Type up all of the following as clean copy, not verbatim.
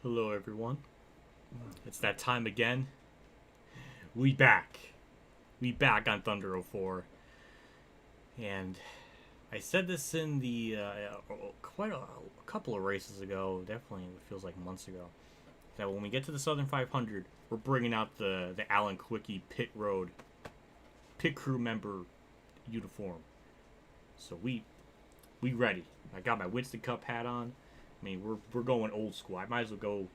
Hello, everyone. It's that time again. We back. We back on Thunder 04. And I said this in the quite a couple of races ago. Definitely, it feels like months ago. That when we get to the Southern 500, we're bringing out the Alan Quickie Pit Road pit crew member uniform. So we ready. I got my Winston Cup hat on. I mean, we're going old school. I might as well go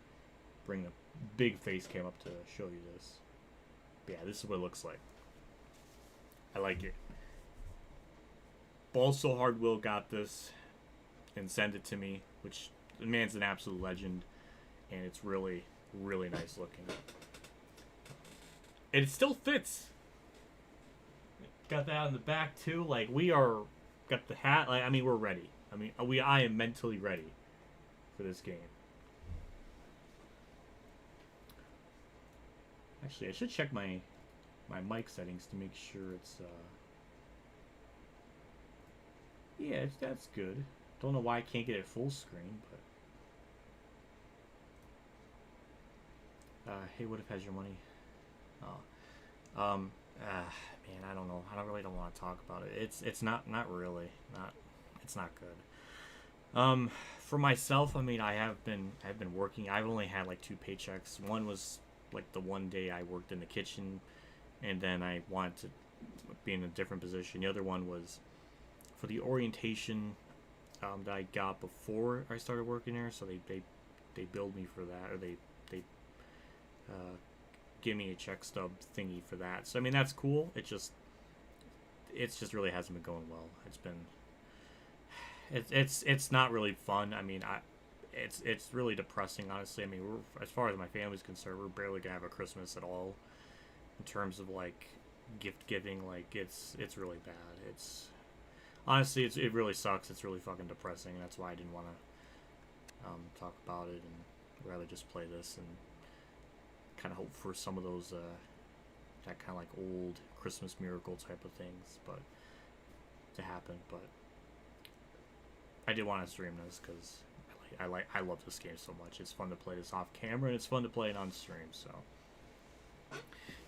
bring the big face cam up to show you this. But yeah, this is what it looks like. I like it. Ball So Hard Will got this and sent it to me, which the man's an absolute legend, and it's really, really nice looking. And it still fits. Got that on the back too. Like, we are, got the hat. Like, I mean, we're ready. I am mentally ready for this game. Actually, I should check my mic settings to make sure it's yeah, that's good. Don't know why I can't get it full screen, but hey, what if has your money? Oh, man, I don't know. I don't want to talk about it. It's not really not. It's not good. For myself, I mean, I've been working. I've only had like 2 paychecks. One was like the one day I worked in the kitchen, and then I wanted to be in a different position. The other one was for the orientation that I got before I started working there. So they billed me for that, or they give me a check stub thingy for that. So I mean, that's cool. It's just really hasn't been going well. It's not really fun. I mean, it's really depressing, honestly. I mean, as far as my family's concerned, we're barely gonna have a Christmas at all in terms of like gift giving. Like, it's really bad. It's honestly, it really sucks. It's really fucking depressing. That's why I didn't want to talk about it, and rather just play this and kind of hope for some of those that kind of like old Christmas miracle type of things, but to happen. But I did want to stream this because I love this game so much. It's fun to play this off camera, and it's fun to play it on stream. So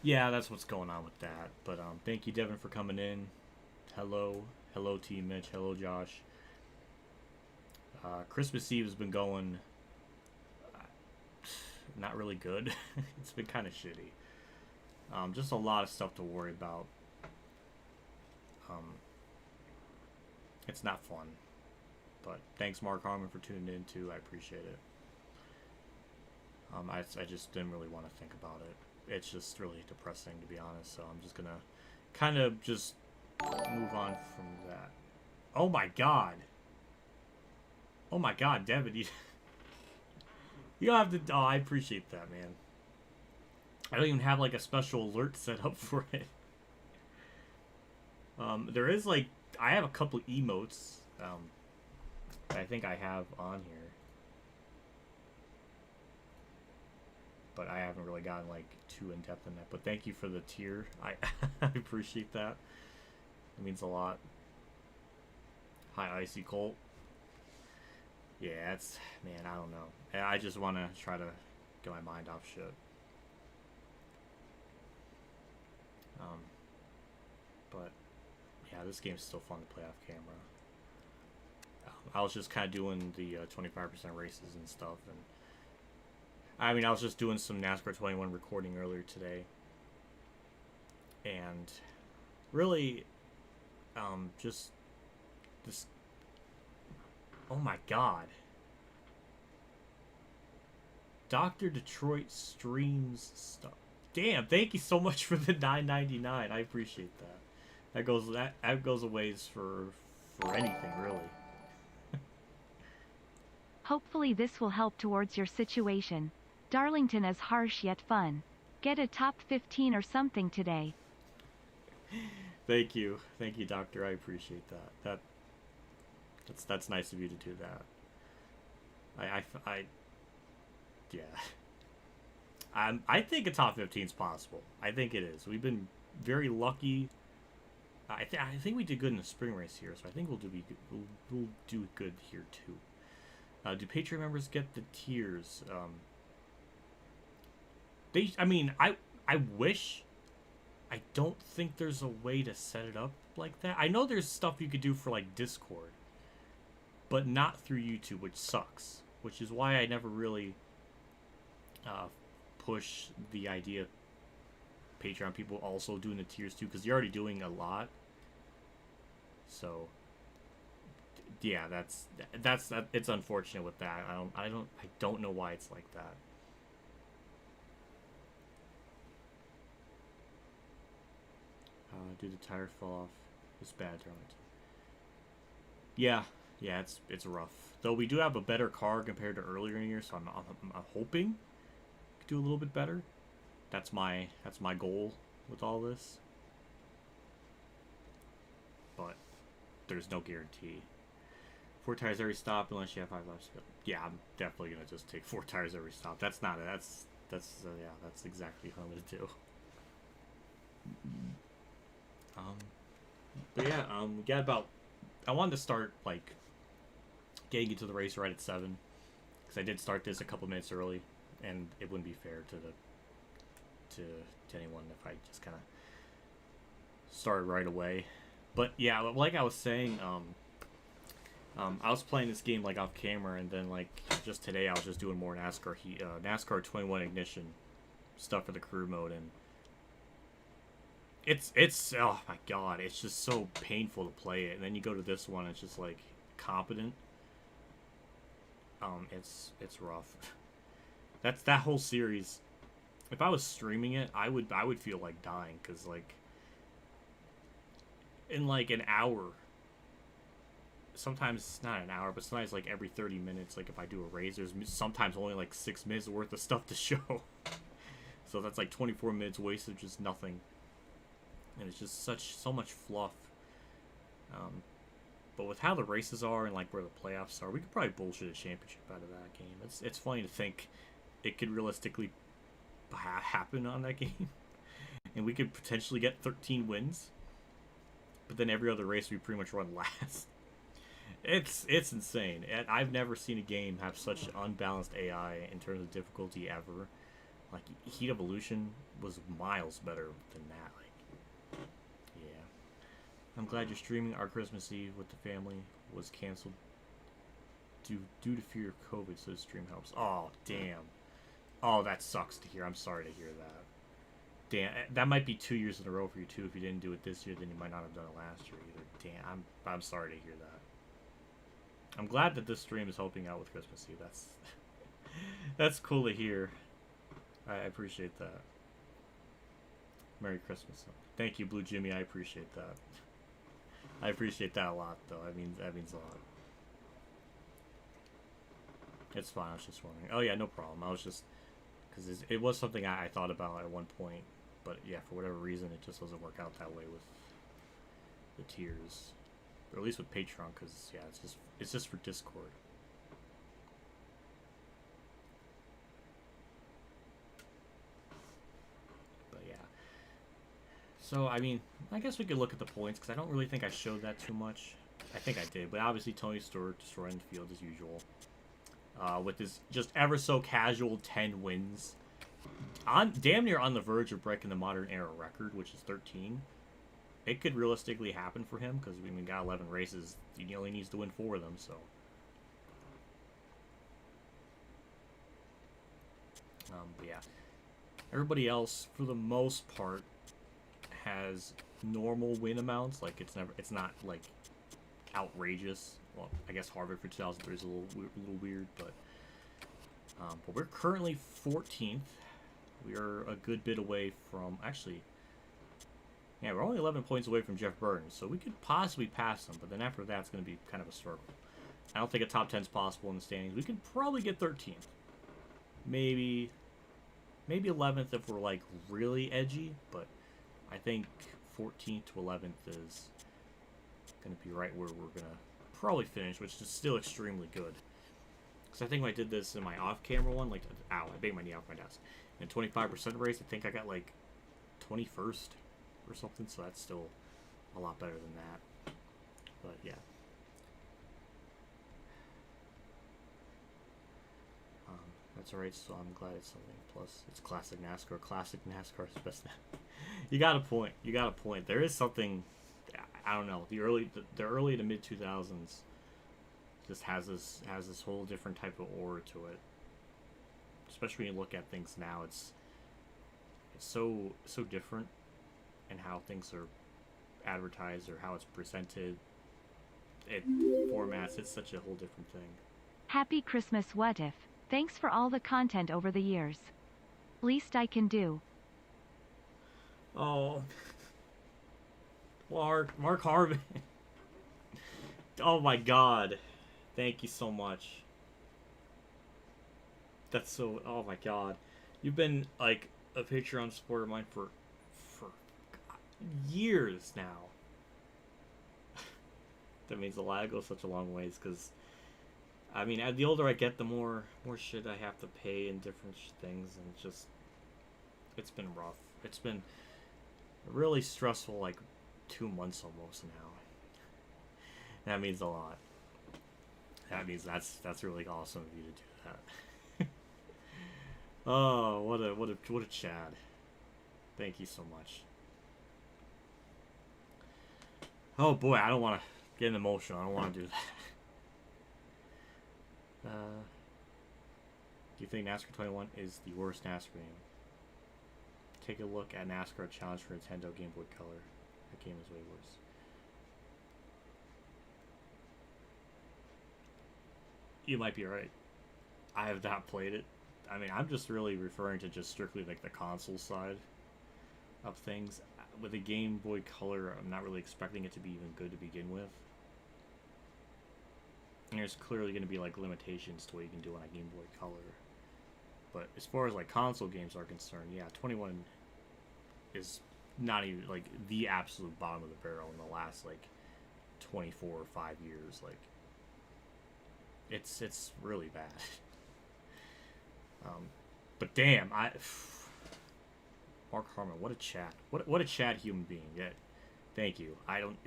yeah, that's what's going on with that. But thank you, Devin, for coming in. Hello T Mitch. Hello Josh. Christmas Eve has been going not really good. It's been kind of shitty. Just a lot of stuff to worry about. It's not fun. But thanks, Mark Harmon, for tuning in too. I appreciate it. I just didn't really want to think about it. It's just really depressing, to be honest. So I'm just gonna kind of just move on from that. Oh my god. Oh my god, Devin, you don't have to. Oh, I appreciate that, man. I don't even have like a special alert set up for it. There is like, I have a couple emotes that I think I have on here, but I haven't really gotten like too in depth in that. But thank you for the tier. I appreciate that. It means a lot. Hi, Icy Colt. Yeah, it's, man, I don't know. I just want to try to get my mind off shit. But yeah, this game's still fun to play off camera. I was just kind of doing the 25% races and stuff, and I mean, I was just doing some NASCAR 21 recording earlier today, and really, just this. Oh my god. Dr. Detroit streams stuff. Damn, thank you so much for the $9.99. I appreciate that. That goes a ways for anything, really. Hopefully this will help towards your situation. Darlington is harsh yet fun. Get a top 15 or something today. Thank you, Doctor. I appreciate that. That's nice of you to do that. Yeah. I think a top 15 is possible. I think it is. We've been very lucky. I think we did good in the spring race here, so I think we'll do good here too. Do Patreon members get the tiers? I mean, I wish. I don't think there's a way to set it up like that. I know there's stuff you could do for like Discord, but not through YouTube, which sucks. Which is why I never really push the idea of Patreon people also doing the tiers too, because you're already doing a lot. So yeah, that's it's unfortunate with that. I don't know why it's like that. Dude, the tire fall off. It's bad, Darlington. Yeah, it's rough. Though we do have a better car compared to earlier in the year, so I'm hoping to do a little bit better. That's my goal with all this. But there's no guarantee. 4 tires every stop unless you have 5 laps to go. Yeah, I'm definitely gonna just take 4 tires every stop. That's not it. Yeah, that's exactly what I'm gonna do. But yeah, we got about. I wanted to start like getting into the race right at 7, because I did start this a couple minutes early, and it wouldn't be fair to anyone if I just kind of started right away. But yeah, like I was saying, I was playing this game like off camera, and then like just today I was just doing more NASCAR 21 ignition stuff for the career mode, and it's oh my god, it's just so painful to play it. And then you go to this one, it's just like competent. It's rough. That's that whole series. If I was streaming it, I would feel like dying, because like in like an hour, sometimes not an hour, but sometimes like every 30 minutes, like if I do a race, there's sometimes only like 6 minutes worth of stuff to show. So that's like 24 minutes wasted just nothing. And it's just so much fluff. But with how the races are and like where the playoffs are, we could probably bullshit a championship out of that game. It's funny to think it could realistically happen on that game, and we could potentially get 13 wins. But then every other race we pretty much run last. It's insane. And I've never seen a game have such unbalanced AI in terms of difficulty ever. Like Heat Evolution was miles better than that. Like, yeah. I'm glad you're streaming. Our Christmas Eve with the family was canceled due to fear of COVID, so the stream helps. Oh, damn. Oh, that sucks to hear. I'm sorry to hear that. Damn, that might be 2 years in a row for you too. If you didn't do it this year, then you might not have done it last year either. Damn, I'm sorry to hear that. I'm glad that this stream is helping out with Christmas Eve. That's cool to hear. I appreciate that. Merry Christmas. Thank you, Blue Jimmy. I appreciate that. I appreciate that a lot, though. That means a lot. It's fine. I was just wondering. Oh yeah, no problem. I was just because it was something I thought about at one point, but yeah, for whatever reason, it just doesn't work out that way with the tiers, or at least with Patreon, because yeah, it's just for Discord. But yeah. So I mean, I guess we could look at the points, because I don't really think I showed that too much. I think I did, but obviously Tony Stewart destroying the field as usual. With his just ever so casual 10 wins. Damn near on the verge of breaking the modern era record, which is 13. It could realistically happen for him, because we got 11 races. He only needs to win 4 of them, so. But yeah. Everybody else, for the most part, has normal win amounts. Like, it's not, like, outrageous. Well, I guess Harvard for 2003 is a little weird, but we're currently 14th. We are a good bit away from, actually, yeah, we're only 11 points away from Jeff Burton, so we could possibly pass him, but then after that, it's going to be kind of a struggle. I don't think a top 10 is possible in the standings. We could probably get 13th. Maybe 11th if we're, like, really edgy, but I think 14th to 11th is going to be right where we're going to probably finish, which is still extremely good. Because I think when I did this in my off-camera one, like, ow, I banged my knee off my desk. In a 25% race, I think I got, like, 21st or something, so that's still a lot better than that. But, yeah. It's alright, so I'm glad it's something. Plus, it's classic NASCAR. Classic NASCAR is best. You got a point. You got a point. There is something. I don't know. The early to mid 2000s just has this whole different type of aura to it. Especially when you look at things now, it's so different in how things are advertised or how it's presented. It formats. It's such a whole different thing. Happy Christmas, What If. Thanks for all the content over the years. Least I can do. Oh, Mark Harmon. Oh my God, thank you so much. That's so. Oh my God, you've been like a Patreon supporter of mine for years now. That means a lot goes such a long ways, because I mean, the older I get, the more shit I have to pay and different things, and it's been rough. It's been a really stressful, like, 2 months almost now. That means a lot. That means that's really awesome of you to do that. Oh, what a Chad. Thank you so much. Oh boy, I don't want to get emotional. I don't want to do that. Do you think NASCAR 21 is the worst NASCAR game? Take a look at NASCAR Challenge for Nintendo Game Boy Color. That game is way worse. You might be right. I have not played it. I mean, I'm just really referring to just strictly like the console side of things. With a Game Boy Color, I'm not really expecting it to be even good to begin with. And there's clearly going to be like limitations to what you can do on a Game Boy Color. But as far as like console games are concerned, yeah, 21 is not even like the absolute bottom of the barrel in the last like 24 or 5 years. Like it's really bad. But damn, Mark Harmon, what a chat. What a chat human being. Yeah, thank you. I don't.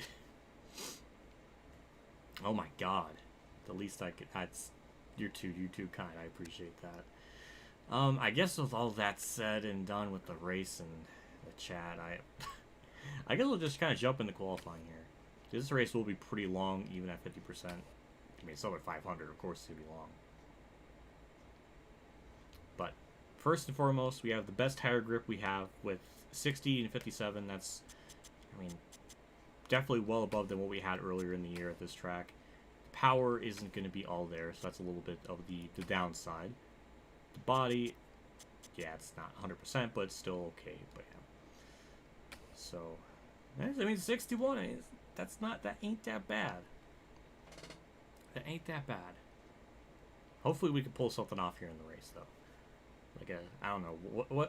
Oh my God. The least I could. You're too kind. I appreciate that. I guess with all that said and done with the race and the chat, I guess we'll just kind of jump into qualifying here. This race will be pretty long, even at 50%. I mean, it's over 500, of course it's gonna be long. But first and foremost, we have the best tire grip we have with 60 and 57. That's, I mean, definitely well above than what we had earlier in the year at this track. Power isn't going to be all there, so that's a little bit of the downside. The body, yeah, it's not 100%, but it's still okay. But yeah. So, I mean, 61. That ain't that bad. That ain't that bad. Hopefully, we can pull something off here in the race, though. Like I don't know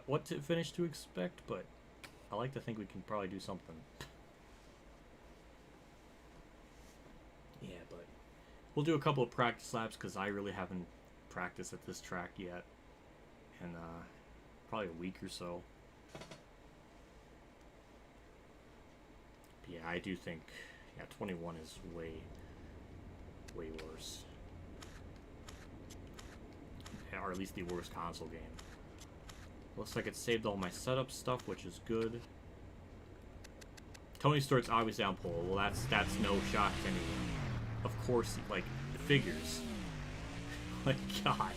what to finish to expect, but I like to think we can probably do something. Yeah, but we'll do a couple of practice laps because I really haven't practiced at this track yet, in probably a week or so. But yeah, I do think 21 is way worse, or at least the worst console game. Looks like it saved all my setup stuff, which is good. Tony Stewart's obviously on pole. Well, that's no shock to anyone. Of course, like, the figures. My God.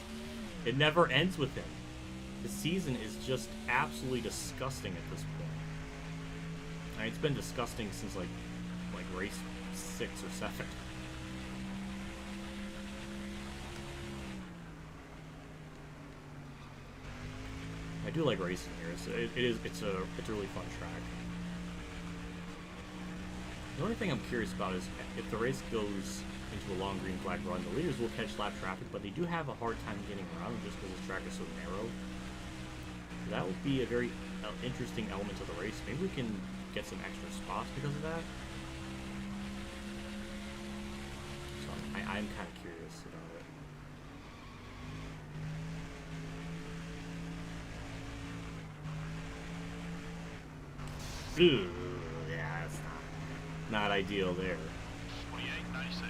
It never ends with him. The season is just absolutely disgusting at this point. I mean, it's been disgusting since, like race 6 or 7. I do like racing here. It's a really fun track. The only thing I'm curious about is if the race goes into a long green flag run, the leaders will catch lap traffic, but they do have a hard time getting around them just because the track is so narrow. That would be a very interesting element of the race. Maybe we can get some extra spots because of that. So I'm kind of curious about it. Ooh, yeah, that's not ideal there. 28.96.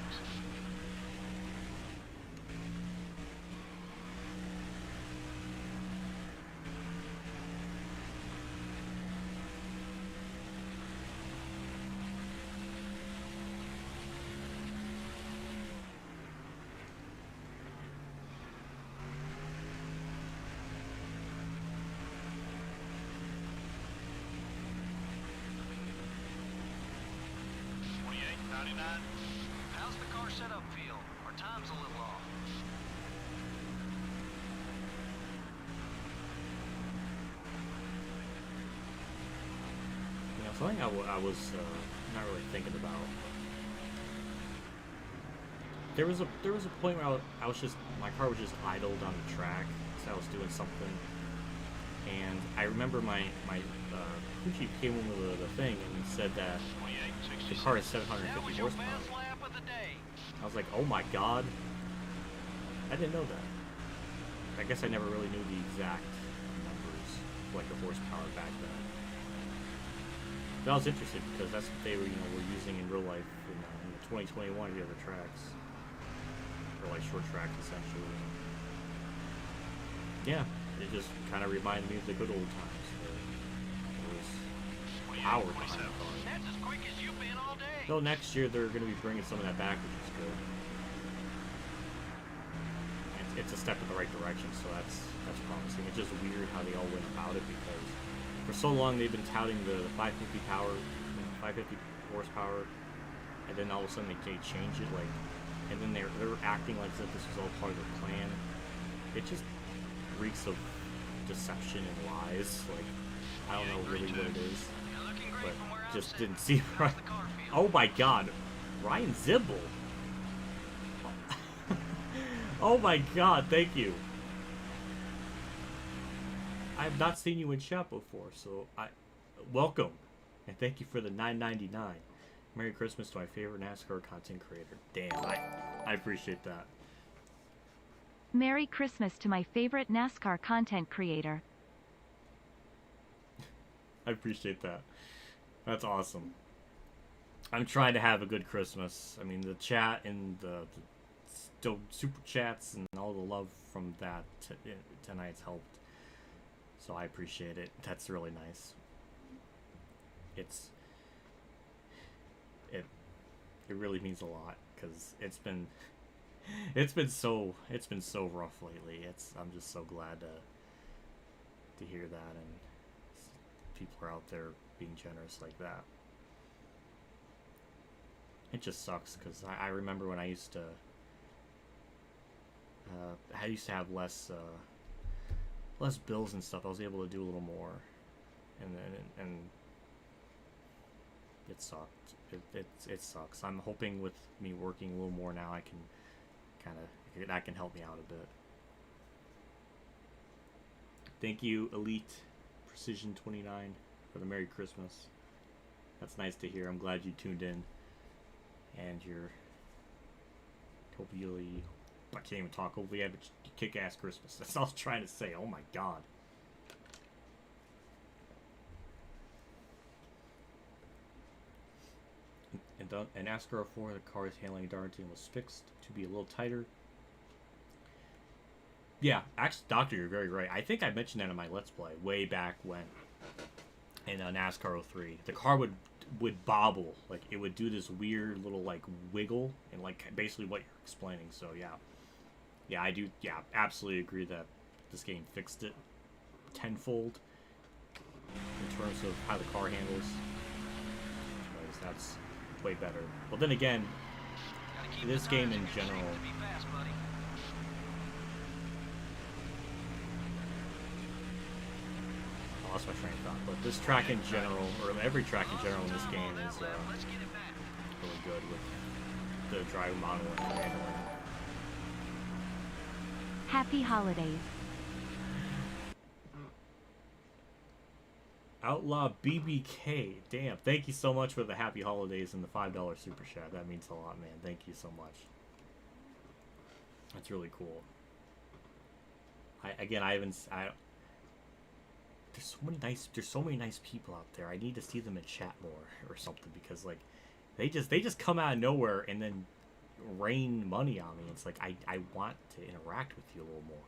99. How's the car setup feel? Our time's a little off. You know, something I was not really thinking about. There was a point where I was just, my car was just idled on the track, so I was doing something, and I remember my crew chief came in with the thing and said that the car is 750 horsepower. I was like, oh my god, I didn't know that. I guess I never really knew the exact numbers, like the horsepower back then. But I was interested because that's what they were, were using in real life in 2021 if you have the tracks. Or like short tracks essentially. Yeah, it just kind of reminded me of the good old times. It was power behind the car. That's as quick as you've been all day. Though next year they're going to be bringing some of that back, which is good. It's a step in the right direction, so that's promising. It's just weird how they all went about it because for so long they've been touting the 550 power, 550 horsepower, and then all of a sudden they change it, like, and then they're acting like as if this was all part of their plan. It just reeks of deception and lies. Like, I don't know really what it is, but just didn't seem right. Oh my god, Ryan Zibble. Oh my god, thank you. I have not seen you in chat before, so welcome and thank you for the $9.99. Merry Christmas to my favorite NASCAR content creator. Damn, I appreciate that. Merry Christmas to my favorite NASCAR content creator. I appreciate that. That's awesome. I'm trying to have a good Christmas. I mean, the chat and the super chats and all the love from that tonight's helped. So I appreciate it. That's really nice. It really means a lot because it's been so rough lately. I'm just so glad to hear that, and people are out there being generous like that. It just sucks because I remember when I used to have less bills and stuff. I was able to do a little more, and it sucked. It sucks. I'm hoping with me working a little more now, I can that can help me out a bit. Thank you, Elite Precision 29, for the Merry Christmas. That's nice to hear. I'm glad you tuned in, and hopefully, I can't even talk. Hopefully, you have a kick-ass Christmas. That's all I was trying to say. Oh my god. And NASCAR 4, the car's handling Darlington was fixed to be a little tighter. Yeah, actually, Doctor, you're very right. I think I mentioned that in my Let's Play way back when in NASCAR 03. The car would bobble, like it would do this weird little like wiggle, and like basically what you're explaining. So yeah, I do. Yeah, absolutely agree that this game fixed it tenfold in terms of how the car handles. Because that's way better. Well, then again, this game in general. I lost my train of thought, but this track in general, or every track in general in this game is really good with the drive model and handling. Happy holidays. Outlaw BBK, damn! Thank you so much for the happy holidays and the $5 super chat. That means a lot, man. Thank you so much. That's really cool. There's so many nice people out there. I need to see them in chat more or something, because like they just come out of nowhere and then rain money on me. It's like I want to interact with you a little more.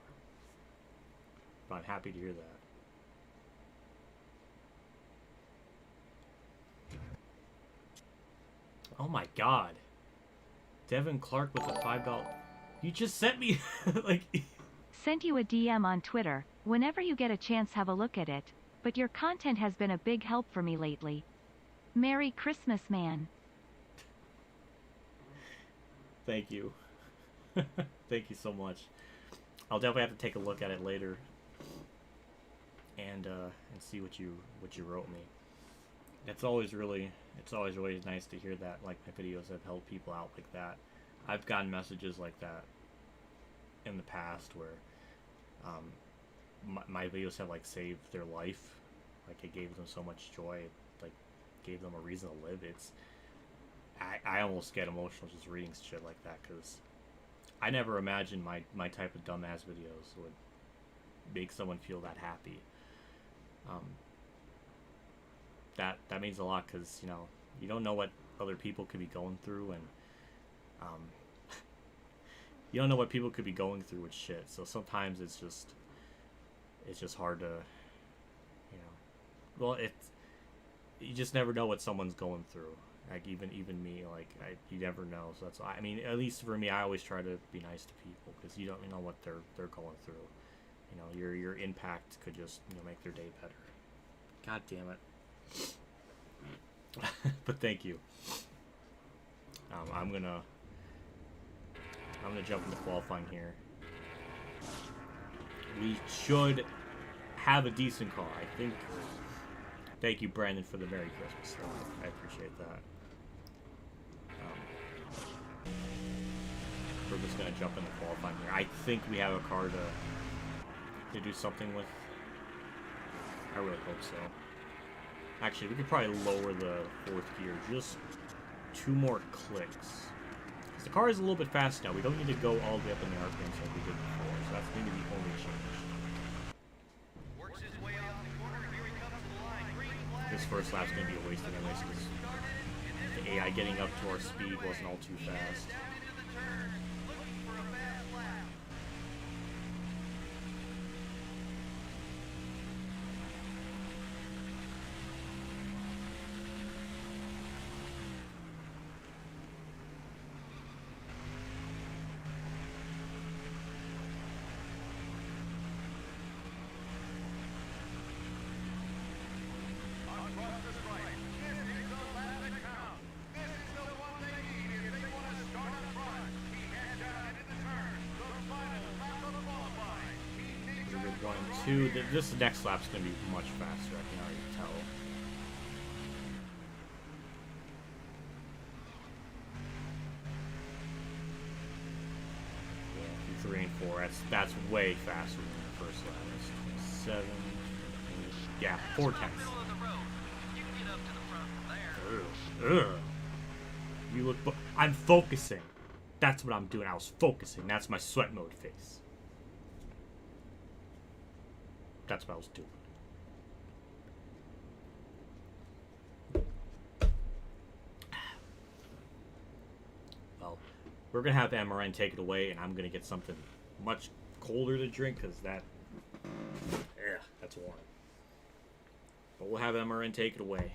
But I'm happy to hear that. Oh my god. Devin Clark with the $5. You just sent me like Sent you a DM on Twitter. Whenever you get a chance, have a look at it. But your content has been a big help for me lately. Merry Christmas, man. Thank you. Thank you so much. I'll definitely have to take a look at it later and see what you wrote me. It's always really nice to hear that like my videos have helped people out like that. I've gotten messages like that in the past where my videos have like saved their life. Like it gave them so much joy, it, like gave them a reason to live. I almost get emotional just reading shit like that because I never imagined my type of dumbass videos would make someone feel that happy. That means a lot because, you know, you don't know what other people could be going through, and you don't know what people could be going through with shit. So sometimes it's just hard to, you know, well, you just never know what someone's going through. Like even me, like you never know. So that's why, I mean, at least for me, I always try to be nice to people because you don't know what they're going through. You know, your impact could just, you know, make their day better. God damn it. But thank you. I'm gonna jump into qualifying here. We should have a decent car, I think. Thank you, Brandon, for the Merry Christmas. I appreciate that. We're just gonna jump into qualifying here. I think we have a car to do something with. I really hope so. Actually, we could probably lower the fourth gear just 2 more clicks. Because the car is a little bit fast now. We don't need to go all the way up in the RPMs like we did before. So that's maybe the only change. This first lap's going to be a waste anyways because the AI getting up to our speed wasn't all too fast. This next lap's going to be much faster, I can already tell. Yeah, 3 and 4, that's way faster than the first lap. That's 27, 28, yeah, 4 tenths. Ugh. You look, I'm focusing. That's what I'm doing, I was focusing. That's my sweat mode face. That's what I was doing. Well, we're going to have MRN take it away, and I'm going to get something much colder to drink, because that's warm. But we'll have MRN take it away.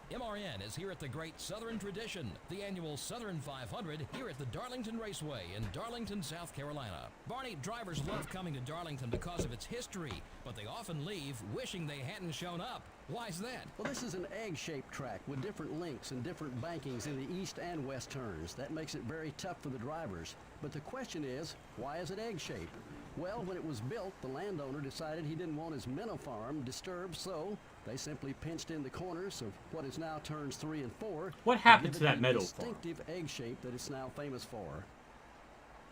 MRN is here at the Great Southern Tradition, the annual Southern 500 here at the Darlington Raceway in Darlington, South Carolina. Barney, drivers love coming to Darlington because of its history, but they often leave wishing they hadn't shown up. Why's that? Well, this is an egg-shaped track with different links and different bankings in the east and west turns. That makes it very tough for the drivers. But the question is, why is it egg-shaped? Well, when it was built, the landowner decided he didn't want his minnow farm disturbed, so they simply pinched in the corners of what is now turns 3 and 4. What happened to that meadow farm? Distinctive egg shape that it's now famous for.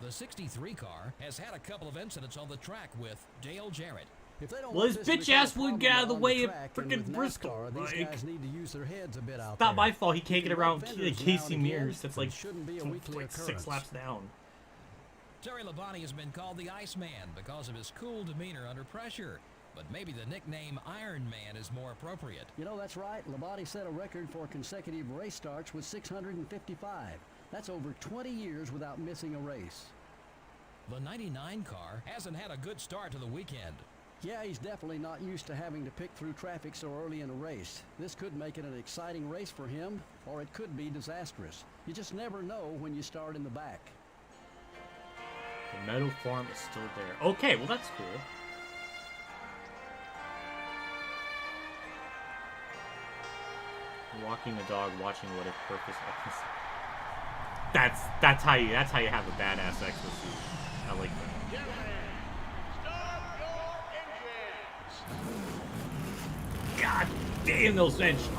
The 63 car has had a couple of incidents on the track with Dale Jarrett. If they don't well, his bitch ass wouldn't get out of the way of freaking Bristol. These guys need to use their heads a bit out it's not there. my fault. He can't get around Casey Mears. That's like, shouldn't be a weekly like 6 laps down. Terry Labonte has been called the Iceman because of his cool demeanor under pressure. But maybe the nickname Iron Man is more appropriate. You know, that's right. Labonte set a record for consecutive race starts with 655. That's over 20 years without missing a race. The 99 car hasn't had a good start to the weekend. Yeah, he's definitely not used to having to pick through traffic so early in a race. This could make it an exciting race for him, or it could be disastrous. You just never know when you start in the back. The meadow farm is still there. Okay, well that's cool. Walking the dog, watching what if purpose. That's how you have a badass exosuit. I like that. God damn those engines!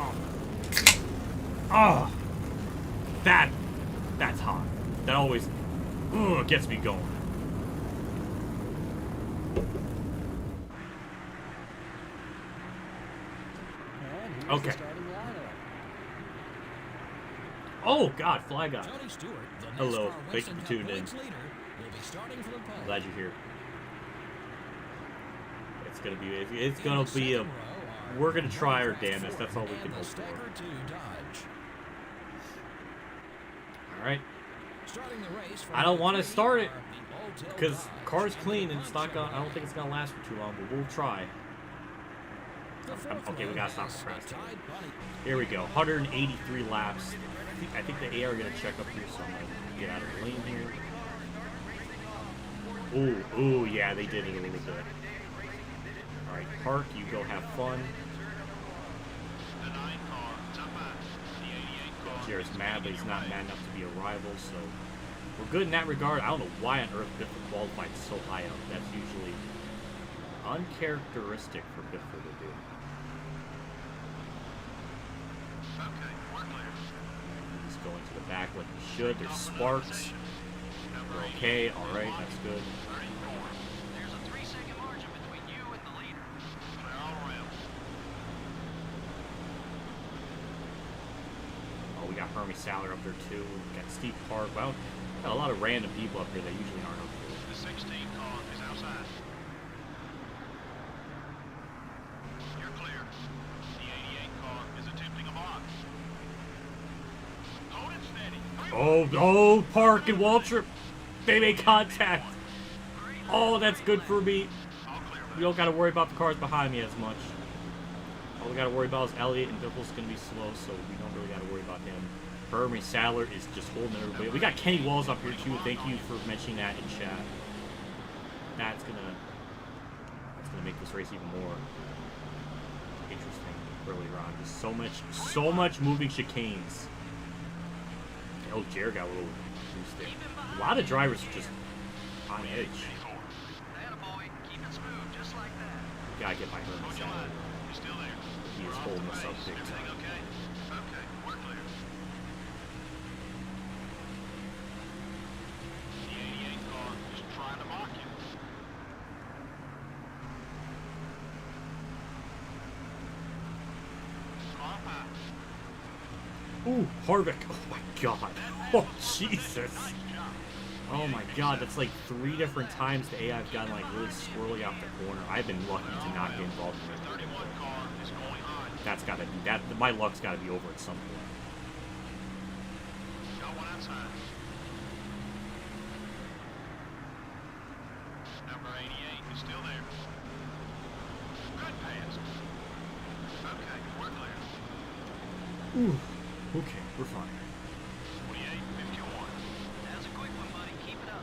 Oh, that's hot. That always gets me going. Okay. Oh God, Fly Guy. Tony Stewart, the Hello, NASCAR thank you Western for tuning Cup in. points leader, will be starting from the pole. Glad you're here. It's gonna be a. We're gonna try our damnedest. That's all we can hope for. All right. I don't want to start it because car's clean and it's not gonna. I don't think it's gonna last for too long, but we'll try. Okay, we gotta stop procrastinating. Here we go. 183 laps. I think the AR are gonna check up here, so I'm gonna get out of the lane here. Ooh, yeah, they did it a little bit. All right, Park, you go have fun. Jared's mad, but he's not mad enough to be a rival, so we're good in that regard. I don't know why on earth Biffle qualified so high up. That's usually uncharacteristic for Biffle to do. He's going to the back like he should. There's sparks. We're okay. All right, that's good. There's a 3-second margin between you and the leader. Oh, we got Hermie Saller up there too. We got Steve Park. Well, got a lot of random people up here that usually aren't up here. The 16 car is outside. You're clear. The 88 car is attempting a box. Hold it steady. Oh, Park and Waltrip. They made contact. Oh, that's good for me. We don't got to worry about the cars behind me as much. All we got to worry about is Elliott, and Biffle's going to be slow, so we don't really got to worry about him. Hermie Saller is just holding everybody. We got Kenny Walls up here, too. Thank you for mentioning that in chat. That's gonna make this race even more interesting earlier on. Just so much moving chicanes. Oh, Jared got a little boosted. A lot of drivers are just on edge. Attaboy, keep it smooth, just like that. Gotta get my Hermie Saller. You're still there. He is holding us up big Everything time. okay? Okay, we're clear. The 88 car is trying to mock you. Small pass. Ooh, Harvick. Oh my god. Oh, Jesus. Oh my god, that's like 3 different times the AI have gotten like really squirrely off the corner. I've been lucky to not get involved in it. 31 car is going high. That's gotta be, my luck's gotta be over at some point. Got one outside. Number 88 is still there. Good pass. Okay, we're clear. Ooh. Okay, we're fine. 48, 51. That's a quick one, buddy. Keep it up.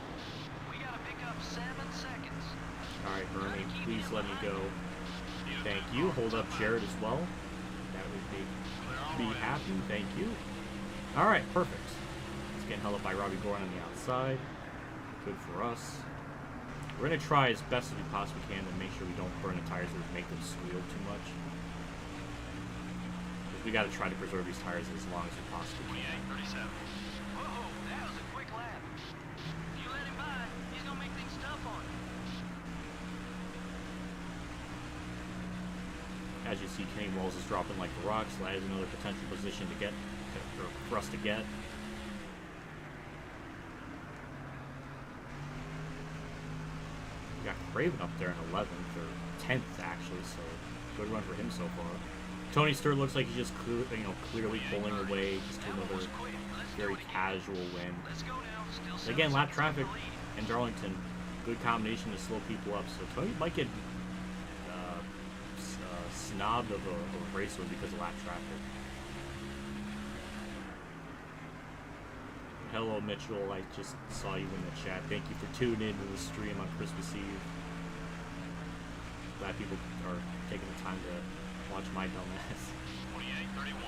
We gotta pick up 7 seconds. Alright, Hermie, please let me go. Thank you. Hold up Jared as well. That would be happy. Thank you. Alright, perfect. It's getting held up by Robbie Gorin on the outside. Good for us. We're going to try as best as we possibly can to make sure we don't burn the tires or make them squeal too much. We got to try to preserve these tires as long as we possibly can. 28, 37. Whoa, that was a quick lap. If you let him by, he's gonna make things tough on you. As you see, Kenny Walls is dropping like the rocks, so that is another potential position to get, for us to get. We got Craven up there in 11th, or 10th actually, so good run for him so far. Tony Stewart looks like he's just clearly pulling away just to another very casual win. Let's go now. Still Again, 7 lap seconds traffic in the lead. in Darlington, good combination to slow people up. So Tony might get snobbed of a racer because of lap traffic. Hello, Mitchell. I just saw you in the chat. Thank you for tuning in to the stream on Christmas Eve. Glad people are taking the time to watch my dumb ass. 28, 31.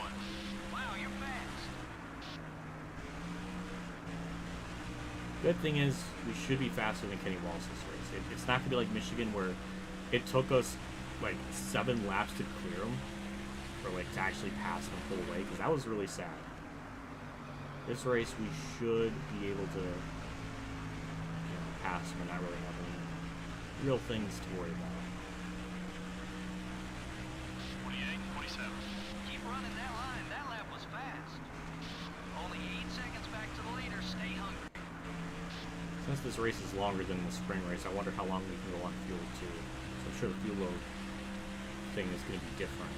Good thing is, we should be faster than Kenny Wallace's race. It's not going to be like Michigan where it took us like 7 laps to clear him, or like to actually pass him and pull away, because that was really sad. This race we should be able to pass him and not really have any real things to worry about. 28, 27. Keep running that line. That lap was fast. Only 8 seconds back to the leader. Stay hungry. Since this race is longer than the spring race, I wonder how long we can go on fuel too. So I'm sure the fuel load thing is going to be different.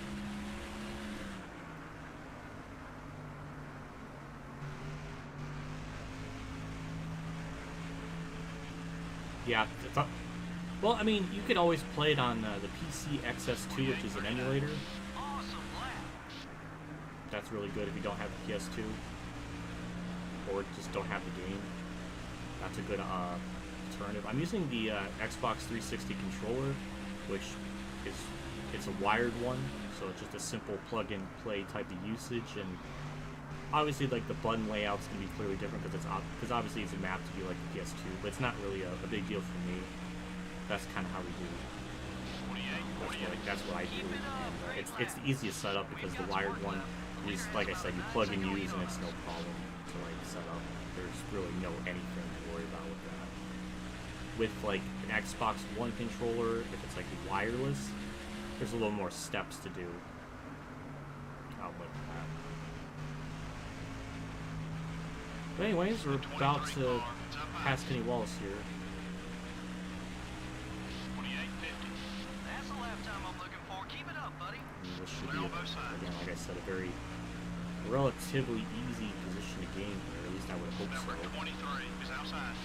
Yeah, well, I mean, you could always play it on the PC XS2, which is an emulator. Awesome lap. That's really good if you don't have the PS2, or just don't have the game. That's a good alternative. I'm using the Xbox 360 controller, which it's a wired one, so it's just a simple plug-and-play type of usage, and obviously, like, the button layout's gonna be clearly different because obviously it's a map to be like the PS2, but it's not really a big deal for me. That's kind of how we do it. That's what I do. And, it's the easiest setup because the wired one is, like I said, you plug and use, and it's no problem to like set up. There's really no anything to worry about with that. With like an Xbox One controller, if it's like wireless, there's a little more steps to do. With that. But anyways, we're about to pass Kenny Wallace here. 28.50. That's the lap time I'm looking for. Keep it up, buddy. And this should be, again, like I said, a very relatively easy position to gain here. At least I would hope Number so. 23 is outside.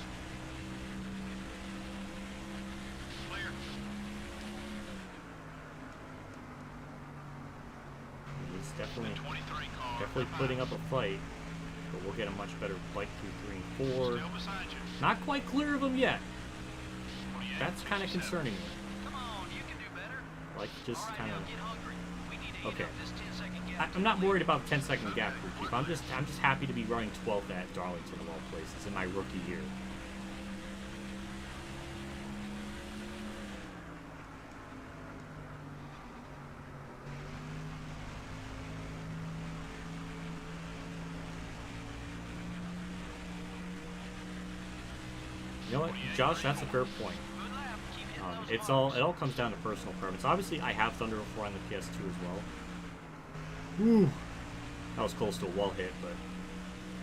Clear. He's definitely 23 car. definitely putting up a fight, but we'll get a much better fight through 3 and 4. Still beside you. Not quite clear of him yet. 28, That's kind of 57. concerning me. Come on, you can do better. Like, just All right, kind now of. get hungry. We need to eat Okay. up this 10-second gap. I'm not worried about 10-second gap crew keep. I'm just happy to be running 12th at Darlington of all places in my rookie year. You know what, Josh? That's a fair point. Good lap. Keep hitting those It all comes down to personal preference. Obviously, I have Thunder 4 on the PS2 as well. Woo! That was close to a wall hit, but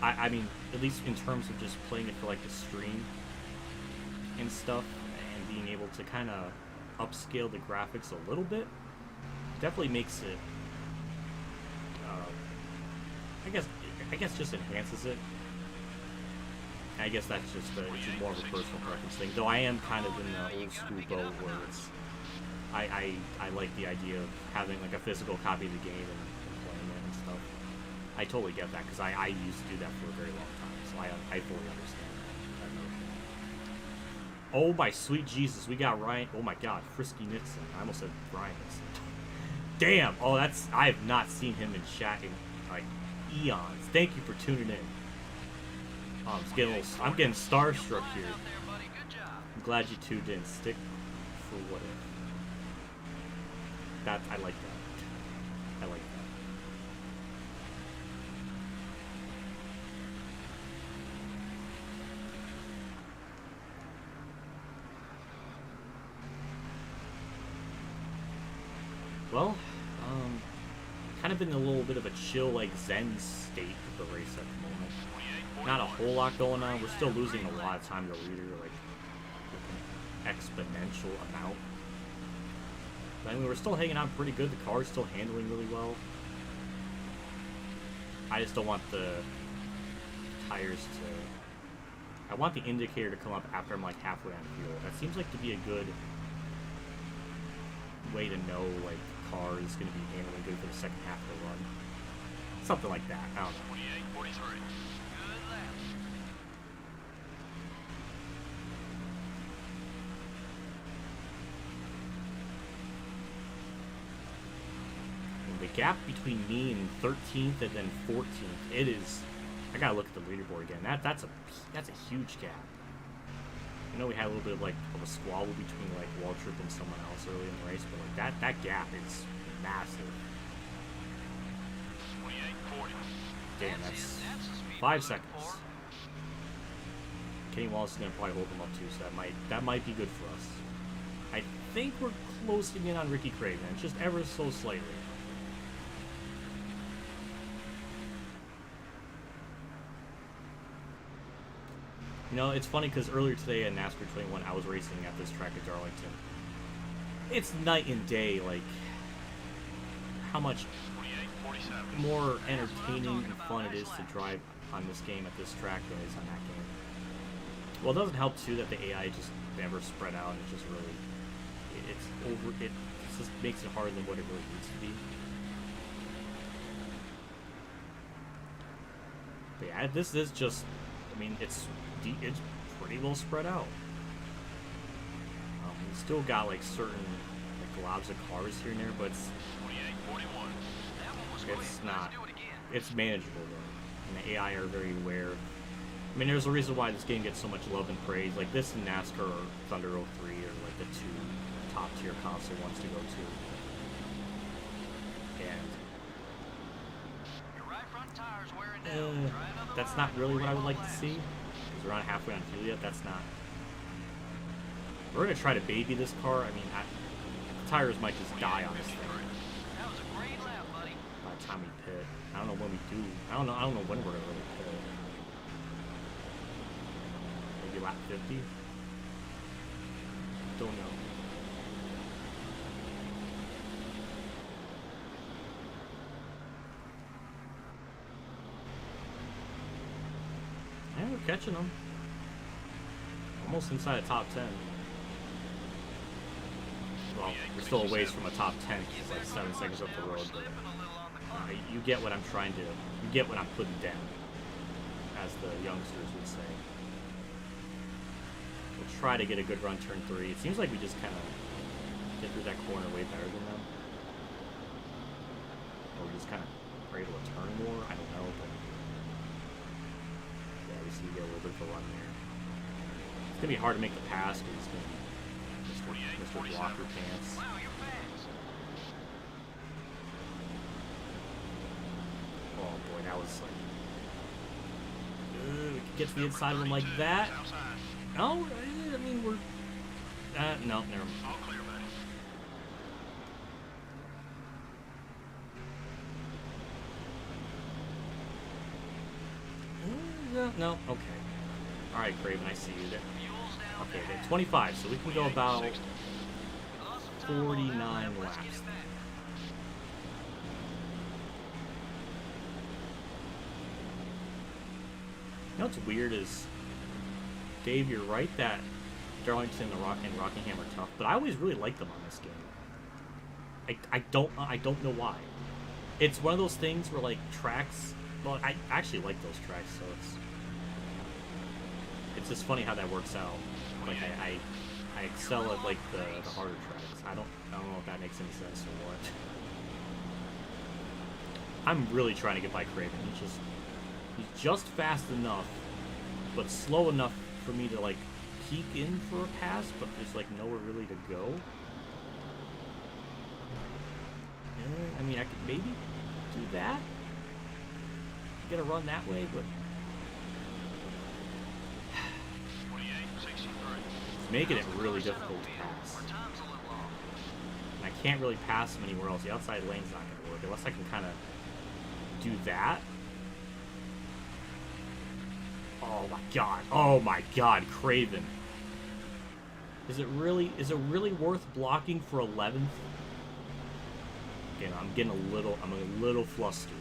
I mean, at least in terms of just playing it for like the stream and stuff, and being able to kind of upscale the graphics a little bit, definitely makes it. I guess just enhances it. I guess that's just it's more of a personal preference thing. Though I am kind of in the old school boat where it's I like the idea of having like a physical copy of the game and playing it and stuff. I totally get that because I used to do that for a very long time, so I fully understand that. Oh my sweet Jesus, we got Ryan. Oh my God, Frisky Nixon. I almost said Ryan Nixon. Damn. Oh, I have not seen him in chat in like eons. Thank you for tuning in. Oh, I'm getting starstruck here. out there, buddy. Good job. I'm glad you tuned in. Stick for what if. That I like that. I like that. Well, kind of in a little bit of a chill, like zen state of the race at the moment. Not a whole lot going on. We're still losing a lot of time to leader, like an exponential amount. But I mean, we're still hanging on pretty good. The car's still handling really well. I just don't want the tires to. I want the indicator to come up after I'm like halfway on fuel. That seems like to be a good way to know like the car is going to be handling good for the second half of the run. Something like that. I don't know. 28.43. Good lap. The gap between me and 13th and then 14th, it is. I gotta look at the leaderboard again. That's a huge gap. I know we had a little bit of like of a squabble between like Waltrip and someone else early in the race, but like that gap is massive. 28.40. Damn, that's 5 seconds. Kenny Wallace is gonna probably hold them up too, so that might be good for us. I think we're closing in on Ricky Craven, just ever so slightly. You know, it's funny because earlier today in NASCAR 21, I was racing at this track at Darlington. It's night and day, like, how much more entertaining and fun it is to drive on this game at this track than it is on that game. Well, it doesn't help, too, that the AI just never spread out, and it's just really, it just makes it harder than what it really needs to be. But yeah, this is just, I mean, it's pretty well spread out. We still got like certain like globs of cars here and there, but it's not. It's manageable though, and the AI are very aware. I mean, there's a reason why this game gets so much love and praise. Like this and NASCAR or Thunder 03 are like the two top tier console ones to go to. And that's not really what I would like to see. Because we're not halfway on fuel yet. That's not. We're gonna try to baby this car. I mean, the tires might just die on this thing by the time we pit. I don't know when we do. I don't know when we're gonna really pit. Maybe lap 50. Don't know. Yeah, we're catching them. Almost inside a top 10. Well, we're still a ways from a top 10 because it's like 7 seconds up the road. But you get what I'm trying to. You get what I'm putting down, as the youngsters would say. We'll try to get a good run turn 3. It seems like we just kind of get through that corner way better than them. Or we just kind of are able to turn more. I don't know, but. You get a little bit of a run there. It's gonna be hard to make the pass because it's gonna be Mr. Blocker Pants. Oh boy, that was like. We could get to the inside of him like that. No, I mean we're. No, never mind. No, okay. Alright, Craven, I see you there. Okay, then 25, so we can go about 49 laps. You know what's weird is, Dave, you're right that Darlington and Rockingham are tough, but I always really liked them on this game. I don't know why. It's one of those things where like tracks. Well, I actually like those tracks, so it's just funny how that works out. Like I excel at like the harder tracks. I don't know if that makes any sense or what. I'm really trying to get by Craven. He's just fast enough, but slow enough for me to like peek in for a pass, but there's like nowhere really to go. I mean, I could maybe do that. Get a run that way, but it's making it really difficult to pass. And I can't really pass him anywhere else. The outside lane's not going to work unless I can kind of do that. Oh my god, Craven. Is it really worth blocking for 11th? Again, I'm a little flustered.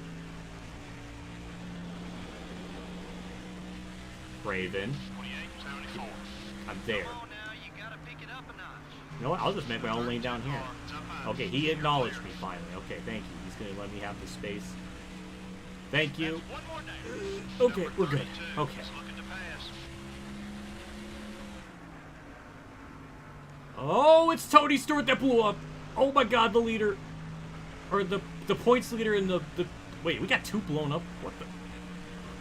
Craven. I'm there. You know what? I'll just make my own lane down here. Okay, he acknowledged me finally. Okay, thank you. He's going to let me have the space. Thank you. Okay, we're good. Okay. Oh, it's Tony Stewart that blew up. Oh my god, the leader. Or the points leader in the... Wait, we got 2 blown up? What the...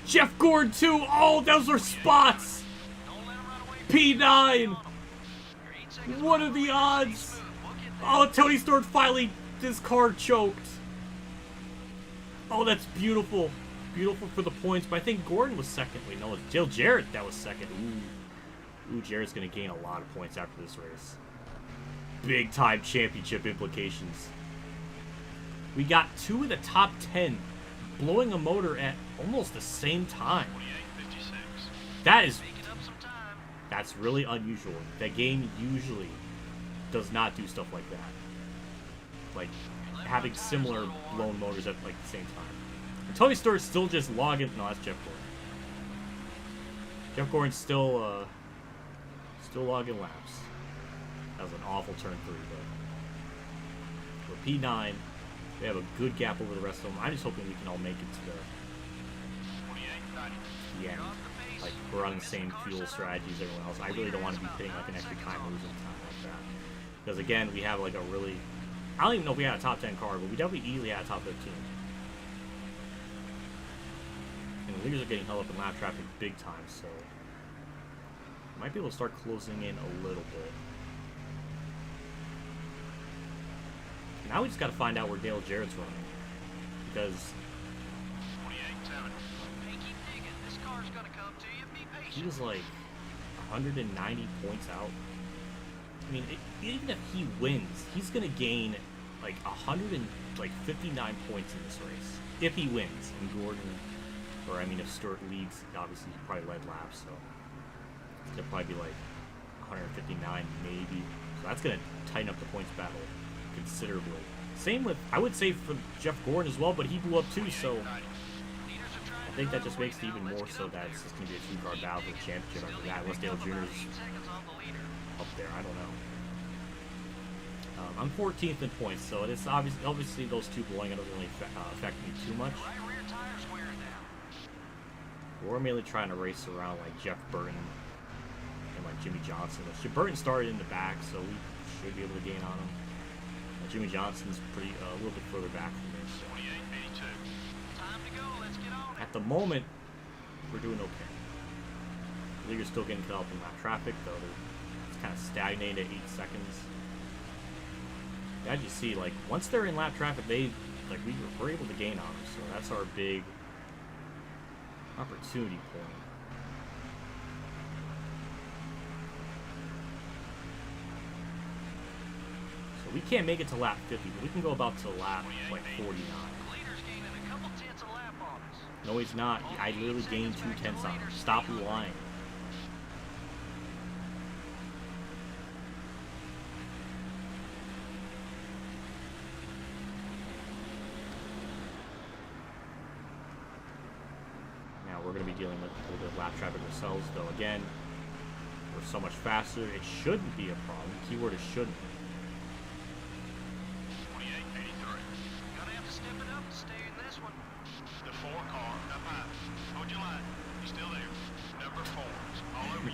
Jeff Gordon too! Oh, those are spots! P9! What are the odds? Oh, Tony Stewart finally, this car choked. Oh, that's beautiful. Beautiful for the points, but I think Gordon was second. Wait, no, it was Dale Jarrett that was second. Ooh, Jarrett's going to gain a lot of points after this race. Big time championship implications. We got 2 of the top 10 blowing a motor at almost the same time. That's really unusual. That game usually does not do stuff like that. Like having similar blown motors at like the same time. And Tony Stewart's still just logging. No, that's Jeff Gordon. Jeff Gordon's still logging laps. That was an awful turn 3, but for P9, we have a good gap over the rest of them. I'm just hoping we can all make it to the end. Like, we're on the same fuel strategy as everyone else. I really don't want to be pitting like an extra time losing time like that. Because again, we have like a really... I don't even know if we had a top 10 car, but we definitely easily had a top 15. And the leaders are getting held up in lap traffic big time, so... might be able to start closing in a little bit. Now we just got to find out where Dale Jarrett's running. Because... he was like 190 points out. I mean, even if he wins, he's going to gain like 159 points in this race. If he wins. And Gordon, or I mean if Stewart leads, obviously he probably led laps, so it's going to probably be like 159 maybe. So that's going to tighten up the points battle considerably. Same with, I would say for Jeff Gordon as well, but he blew up too, so I think that just makes it even more so that it's just going to be a two-car battle for the championship after that, unless Dale Jr.'s up there, I don't know. I'm 14th in points, so it's obviously those two blowing, it doesn't really affect me too much. We're mainly trying to race around like Jeff Burton and like Jimmy Johnson. Burton started in the back, so we should be able to gain on him. Jimmy Johnson's pretty a little bit further back from me. So. At the moment, we're doing okay. The leaguer's still getting caught up in lap traffic, though. It's kind of stagnated at 8 seconds. As you see, like once they're in lap traffic, we're able to gain on them. So that's our big opportunity point. So we can't make it to lap 50, but we can go about to lap like 49. No, he's not. I literally gained 2 tenths on him. Stop lying. Now we're going to be dealing with a little bit of lap traffic ourselves, though again, we're so much faster, it shouldn't be a problem. Keyword is shouldn't.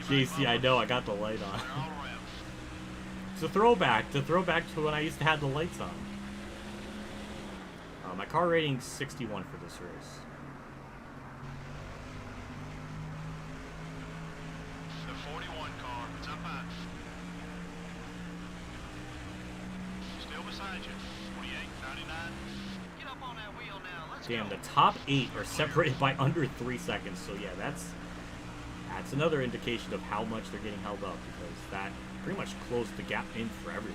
JC, I know, I got the light on. It's a throwback to when I used to have the lights on. My car rating's 61 for this race. The 41 car, it's up high. Still beside you. 28.99. Get up on that wheel now. Let's Damn, go. the top 8 are separated by under 3 seconds, so yeah, that's another indication of how much they're getting held up, because that pretty much closed the gap in for everyone.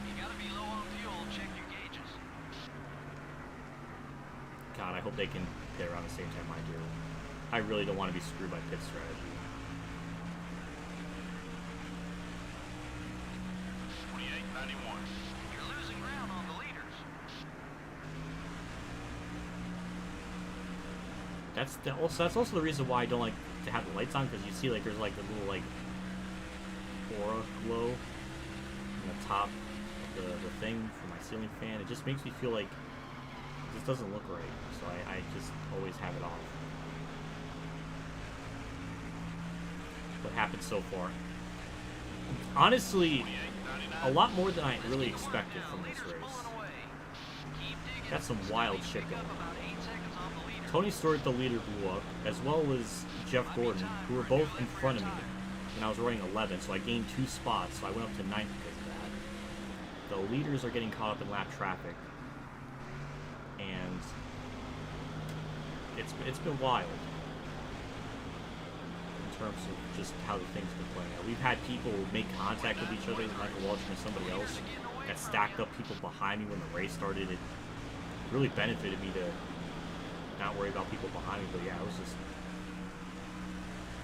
You gotta be low on fuel. Check your gauges. God, I hope they can pit around the same time I do. I really don't want to be screwed by pit strategy. 28.91. You're losing ground on the leaders. That's also the reason why I don't like to have the lights on, because you see like there's like the little like aura glow in the top of the thing for my ceiling fan. It just makes me feel like this doesn't look right, so I just always have it off. What happened so far? Honestly, a lot more than I really expected from this race. Got some wild shit going on. Tony Stewart, the leader, blew up, as well as Jeff Gordon, who were both in front of me. and I was running 11, so I gained 2 spots, so I went up to 9th because of that. The leaders are getting caught up in lap traffic, and it's been wild in terms of just how the thing's been playing out. We've had people make contact with each other, Michael Walsh and somebody else, that stacked up people behind me when the race started. It really benefited me to not worry about people behind me, but yeah,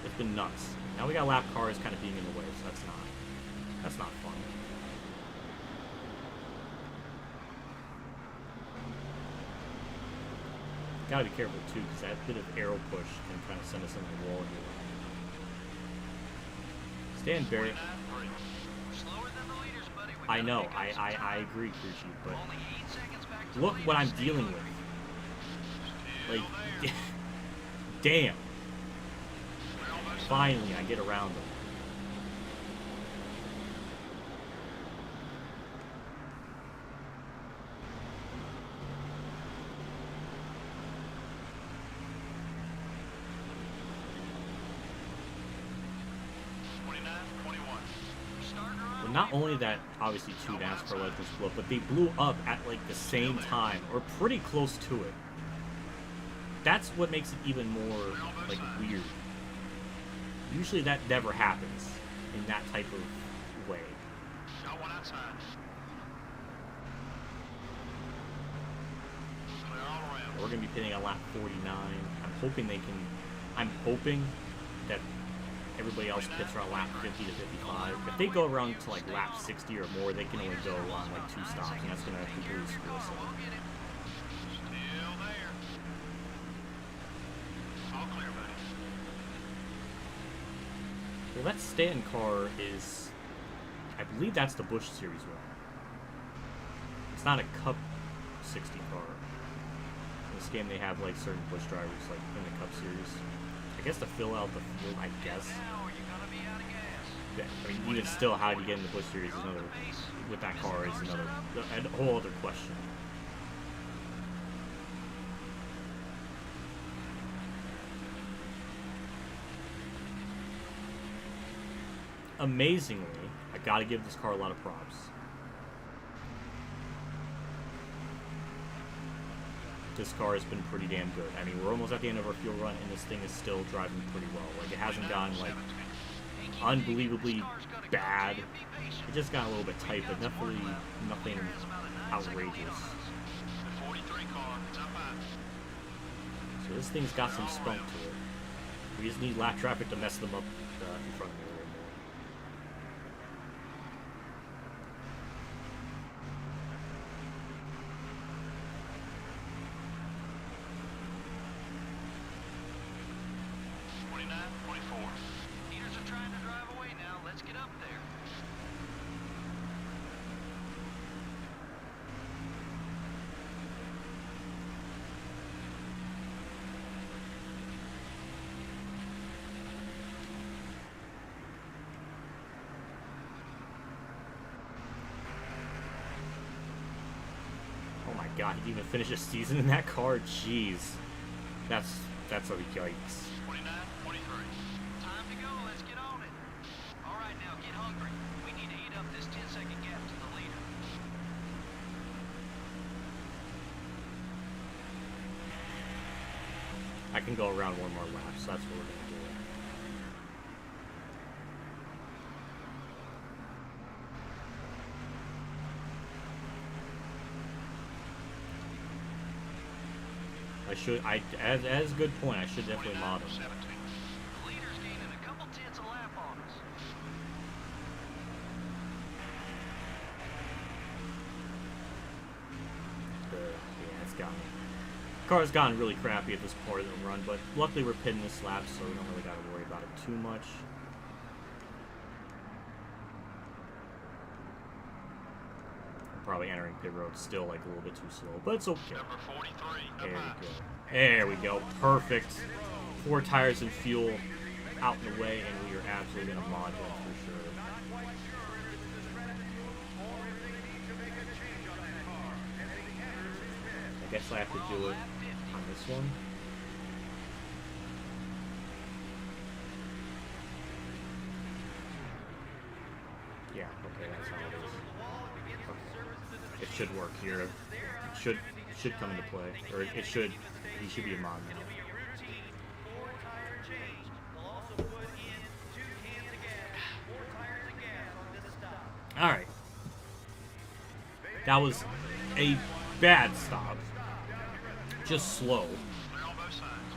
it's been nuts. Now we got lap cars kind of being in the way, so that's not fun. Gotta be careful too, because that bit of arrow push can kind of send us into the wall here. Stan Barrett. I know, I agree, Crucci, but look what I'm dealing with. Like, damn. Finally, I get around them. Well, not only that, obviously 2 NASCAR legends blew up, but they blew up at like the same time, or pretty close to it. That's what makes it even more like weird. Usually that never happens in that type of way. We're going to be pitting on lap 49. I'm hoping that everybody else pits around lap 50 to 55. If they go around to like lap 60 or more, they can only go on like 2 stops, and that's going to completely screw us up. Well, that Stanton car is, I believe that's the Busch Series one. It's not a Cup 60 car. In this game, they have like certain Busch drivers like in the Cup Series. I guess to fill out the field, I guess. Yeah, I mean, even still, how do you get in the Busch Series is another, with that car, is another, a whole other question. Amazingly, I gotta give this car a lot of props. This car has been pretty damn good. I mean, we're almost at the end of our fuel run, and this thing is still driving pretty well. Like, it hasn't gotten, like, unbelievably bad. It just got a little bit tight, but definitely nothing outrageous. So this thing's got some spunk to it. We just need lap traffic to mess them up in front of me. God, he didn't even finish a season in that car? Jeez. That's a yikes. 29, 23. Time to go, let's get on it. Alright, now get hungry. We need to eat up this 10-second gap to the leader. I can go around one more lap, so that's what we're going to do. As a good point, I should definitely mod him. The leader's gaining a couple tenths a lap on us. Yeah, it's gotten. The car's gotten really crappy at this part of the run, but luckily we're pitting this lap, so we don't really got to worry about it too much. Probably entering pit road still like a little bit too slow, but it's okay. There we go. There we go. Perfect. 4 tires and fuel out in the way, and we are absolutely going to mod him for sure. I guess I have to do it on this one. Yeah, okay, that's how it is. Okay. It should work here. It should come into play. Or it should, he should be a mod now. Alright. That was a bad stop. Just slow. Clear on both sides.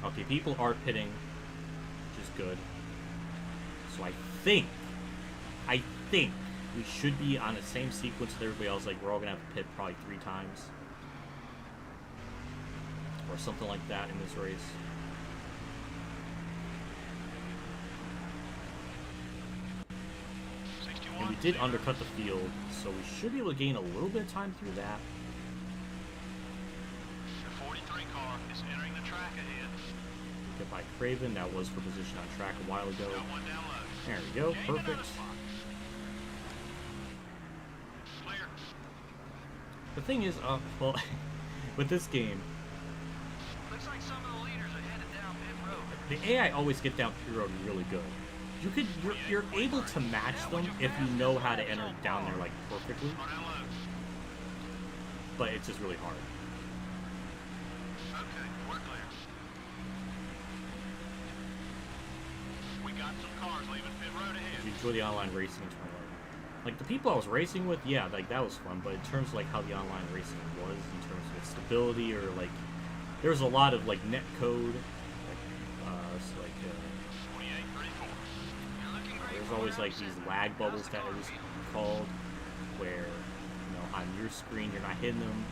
Okay, people are pitting, which is good. So I think we should be on the same sequence with everybody else. Like, we're all gonna have to pit probably 3 times. Or something like that in this race. And we did undercut the field, so we should be able to gain a little bit of time through that. The 43 car is entering the track ahead. Get by Craven, that was for position on track a while ago. Got one down low. There we go, Gained another perfect. spot. Clear. The thing is, well, with this game, Looks like some of the leaders are headed down pit road. the AI always get down pit road really good. You're able to match them if you know how to enter down there like perfectly, Car down low. but it's just really hard. Okay, we're clear. We got some cars leaving pit road ahead. If you enjoy the online racing in 2011. Like the people I was racing with, yeah, like that was fun, but in terms of like how the online racing was, in terms of its stability, or like there was a lot of like net code, so, 28, 34. You're looking great. there's always like these lag bubbles that it was called, where on your screen you're not hitting them,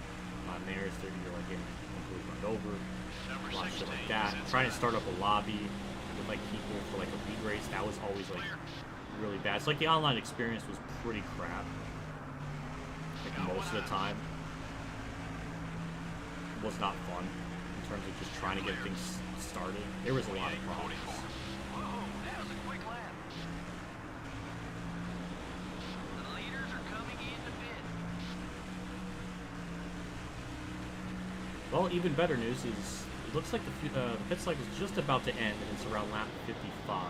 on theirs you're like getting completely run over, Number a lot of shit 16 like that. is Trying to inside. start up a lobby with like people for like a league race, that was always like really bad. It's like the online experience was pretty crap, like most of the time. It was not fun in terms of just trying to get things started. There was a lot of problems. Whoa, that was a quick lap. The leaders are coming into pit. Well, even better news is it looks like the pit cycle is just about to end, and it's around lap 55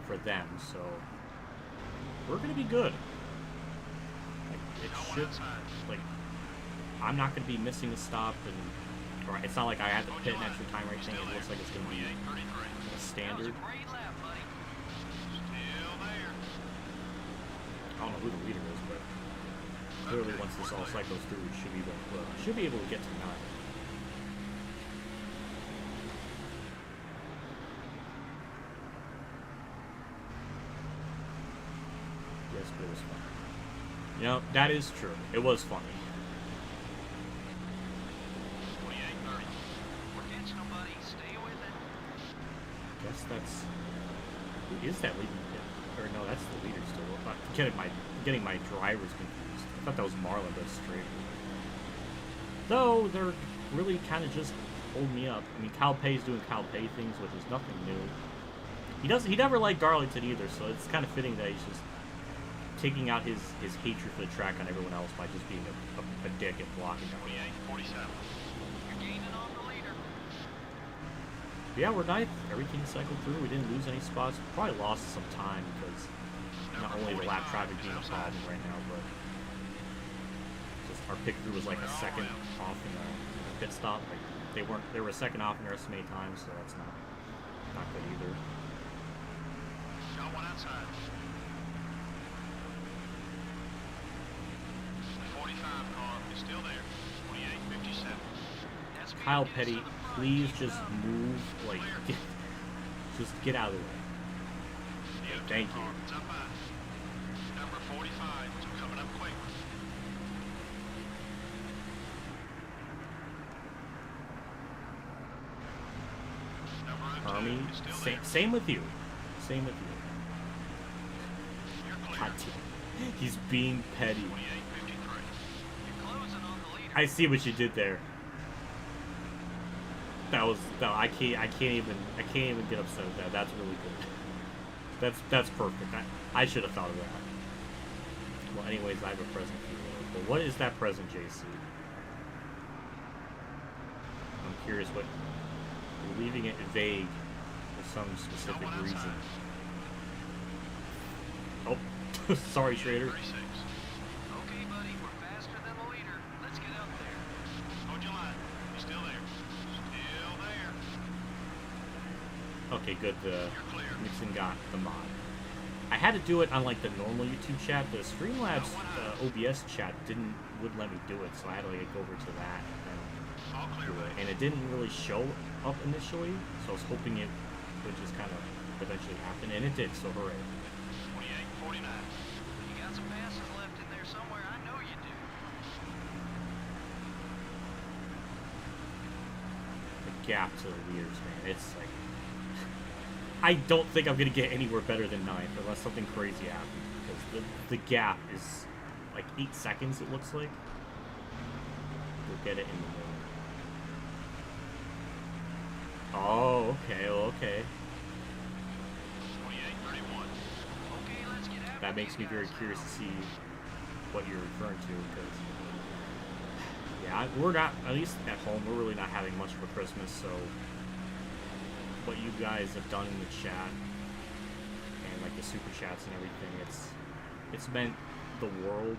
for them. So we're gonna be good. Like, it should, like, I'm not gonna be missing a stop, and or it's not like I have to pit an extra time or anything. It looks like it's gonna be 28, 33. a That was standard. a great lap, buddy. Still there. I don't know who the leader is, but clearly once this all cycles through, we should be able to get to 9. Yes, but it was fun. You know, that is true. It was funny. 28, 30. We're catching them, buddy. Stay with it. I guess that's... Who is that leading pit? Or no, that's the leader still. I'm getting my drivers confused. I thought that was Marlon, but it's straight. Though, they're really kind of just holding me up. I mean, Calpay's doing Calpay things, which is nothing new. He never liked Darlington either, so it's kind of fitting that he's just taking out his hatred for the track on everyone else by just being a dick and blocking them. 28, 47. You're gaining on the leader. But yeah, we're 9th. Everything cycled through. We didn't lose any spots. We probably lost some time because not only the lap traffic being a problem right now, but just our pick through was like a second off in the pit stop. Like they were a second off in their estimated time, so that's not good either. Got one outside. The 45 car is still there. 28, 57. That's being Kyle used Petty, to the front. please Keep it just up. move, like, just get out of the way. The Thank 02 you. car is up high. Number 45 is coming up quick. Number 02 Hermie, is still there. same with you. Same with you. You're clear. God damn. He's being petty. 28, 53. You're closing on the leader. I see what you did there. That was no, I can't even get upset with that. That's really good. That's perfect. I should have thought of that. Well, anyways, I have a present for you. But what is that present, JC? I'm curious what We're leaving it vague for some specific No one reason. outside. Oh, sorry, Schrader. 36. Okay, buddy, we're faster than the leader. Let's get up there. Hold your line. He's still there. Still there. Okay, good. The You're clear. Nixon got the mod. I had to do it on like the normal YouTube chat. The Streamlabs OBS chat wouldn't let me do it, so I had to like go over to that and All clear, do it. buddy. And it didn't really show up initially, so I was hoping it would just kind of eventually happen, and it did. So hooray! 28, 49. You got some passes left in there somewhere. I know you do. The gap to the leaders, man. It's like I don't think I'm gonna get anywhere better than 9th unless something crazy happens, because the gap is like 8 seconds. It looks like we'll get it in the middle. Oh, okay, okay. 28, 31. Okay, let's get after That makes these me very guys curious now. to see what you're referring to, because yeah, we're not, at least at home, we're really not having much of a Christmas. So what you guys have done in the chat and like the super chats and everything, it's meant the world.